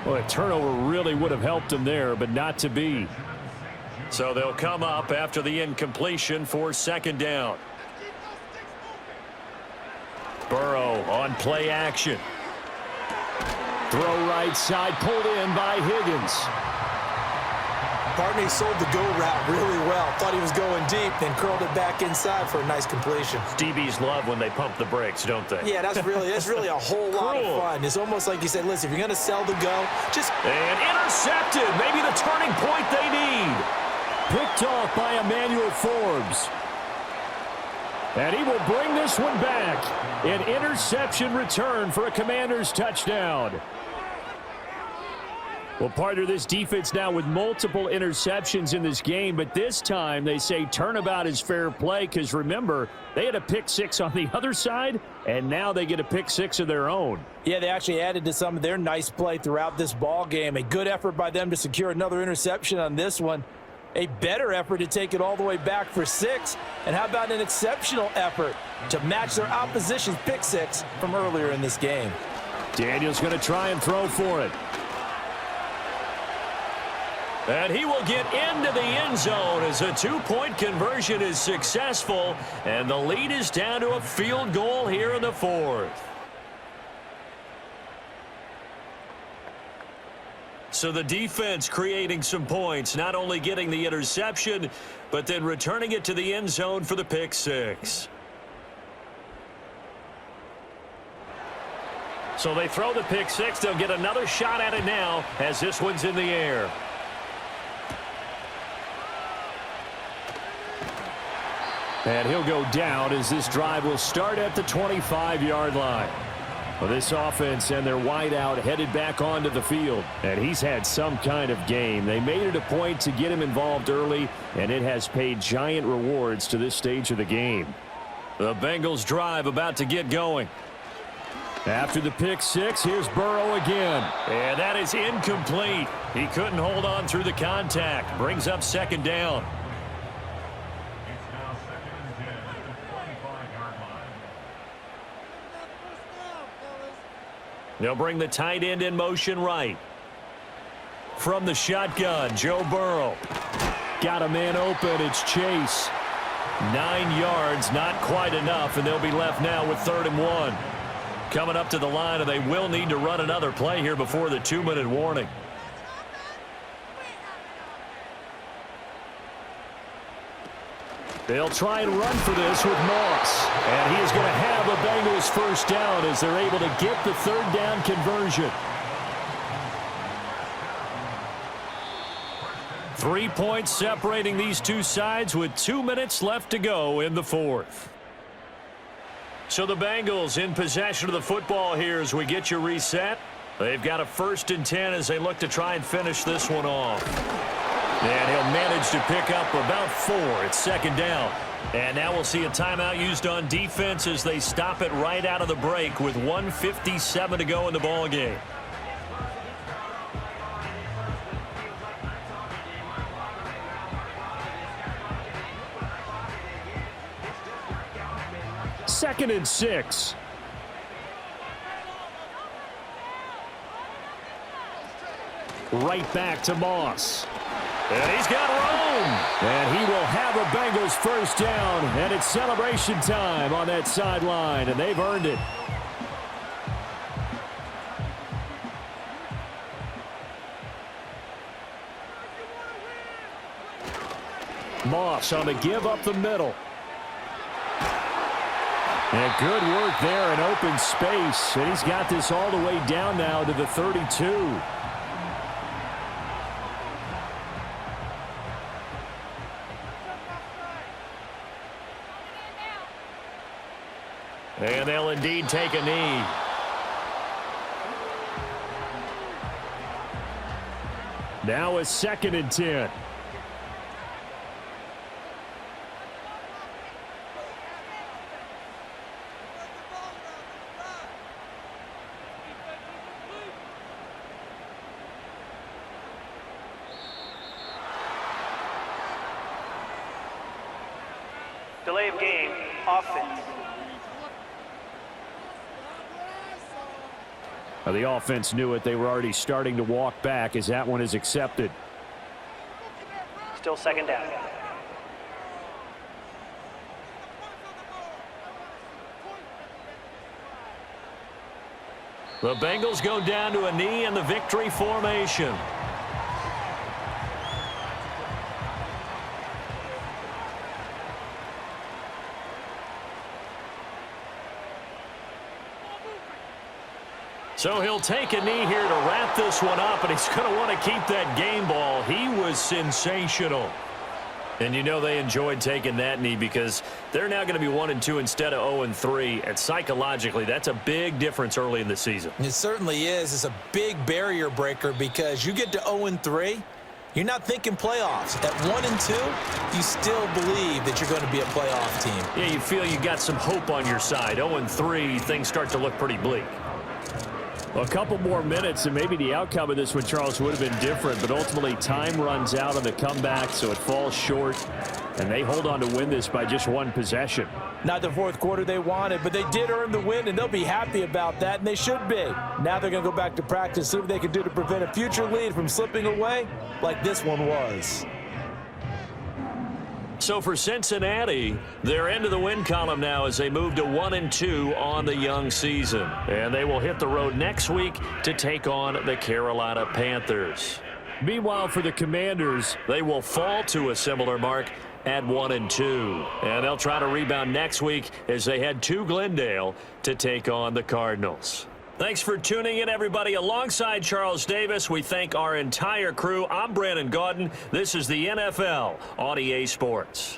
Well, a turnover really would have helped him there, but not to be. So they'll come up after the incompletion for 2nd down. Burrow on play action. Throw right side, pulled in by Higgins. Partney sold the go route really well. Thought he was going deep, then curled it back inside for a nice completion. DBs love when they pump the brakes, don't they? Yeah, that's really a whole lot of fun. It's almost like you said, listen, if you're going to sell the go, just... And intercepted. Maybe the turning point they need. Picked off by Emmanuel Forbes. And he will bring this one back. An interception return for a Commanders touchdown. Well, partner, this defense now with multiple interceptions in this game, but this time they say turnabout is fair play because, remember, they had a pick six on the other side, and now they get a pick six of their own. Yeah, they actually added to some of their nice play throughout this ball game. A good effort by them to secure another interception on this one. A better effort to take it all the way back for 6. And how about an exceptional effort to match their opposition's pick six from earlier in this game? Daniels going to try and throw for it. And he will get into the end zone as a 2-point conversion is successful. And the lead is down to a field goal here in the 4th. So the defense creating some points, not only getting the interception, but then returning it to the end zone for the pick six. So they throw the pick six. They'll get another shot at it now as this one's in the air. And he'll go down as this drive will start at the 25-yard line. Well, this offense and their wideout headed back onto the field. And he's had some kind of game. They made it a point to get him involved early, and it has paid giant rewards to this stage of the game. The Bengals drive about to get going. After the pick six, here's Burrow again. And that is incomplete. He couldn't hold on through the contact. Brings up 2nd down. They'll bring the tight end in motion right. From the shotgun, Joe Burrow. Got a man open. It's Chase. 9 yards, not quite enough, and they'll be left now with 3rd and 1. Coming up to the line, and they will need to run another play here before the 2-minute warning. They'll try and run for this with Moss. And he is going to have a Bengals first down as they're able to get the 3rd down conversion. 3 points separating these two sides with 2 minutes left to go in the 4th. So the Bengals in possession of the football here as we get you reset. They've got a 1st and 10 as they look to try and finish this one off. And he'll manage to pick up about 4. It's 2nd down. And now we'll see a timeout used on defense as they stop it right out of the break with 1:57 to go in the ball game. Second and 6. Right back to Moss. And he's got room. And he will have a Bengals first down. And it's celebration time on that sideline. And they've earned it. Moss on the give up the middle. And good work there in open space. And he's got this all the way down now to the 32. And they'll indeed take a knee. Now a 2nd and 10. Delay of game, offense. The offense knew it. They were already starting to walk back as that one is accepted. Still 2nd down. The Bengals go down to a knee in the victory formation. So he'll take a knee here to wrap this one up, and he's going to want to keep that game ball. He was sensational. And you know they enjoyed taking that knee because they're now going to be 1-2 instead of 0-3. And psychologically, that's a big difference early in the season. It certainly is. It's a big barrier breaker because you get to 0-3, you're not thinking playoffs. At 1-2, you still believe that you're going to be a playoff team. Yeah, you feel you got some hope on your side. 0-3, things start to look pretty bleak. A couple more minutes, and maybe the outcome of this one, Charles, would have been different. But ultimately, time runs out on the comeback, so it falls short. And they hold on to win this by just one possession. Not the fourth quarter they wanted, but they did earn the win, and they'll be happy about that, and they should be. Now they're going to go back to practice, see what they can do to prevent a future lead from slipping away like this one was. So for Cincinnati, they're into the win column now as they move to 1-2 on the young season. And they will hit the road next week to take on the Carolina Panthers. Meanwhile, for the Commanders, they will fall to a similar mark at 1-2. And they'll try to rebound next week as they head to Glendale to take on the Cardinals. Thanks for tuning in, everybody. Alongside Charles Davis, we thank our entire crew. I'm Brandon Gaudin. This is the NFL on EA Sports.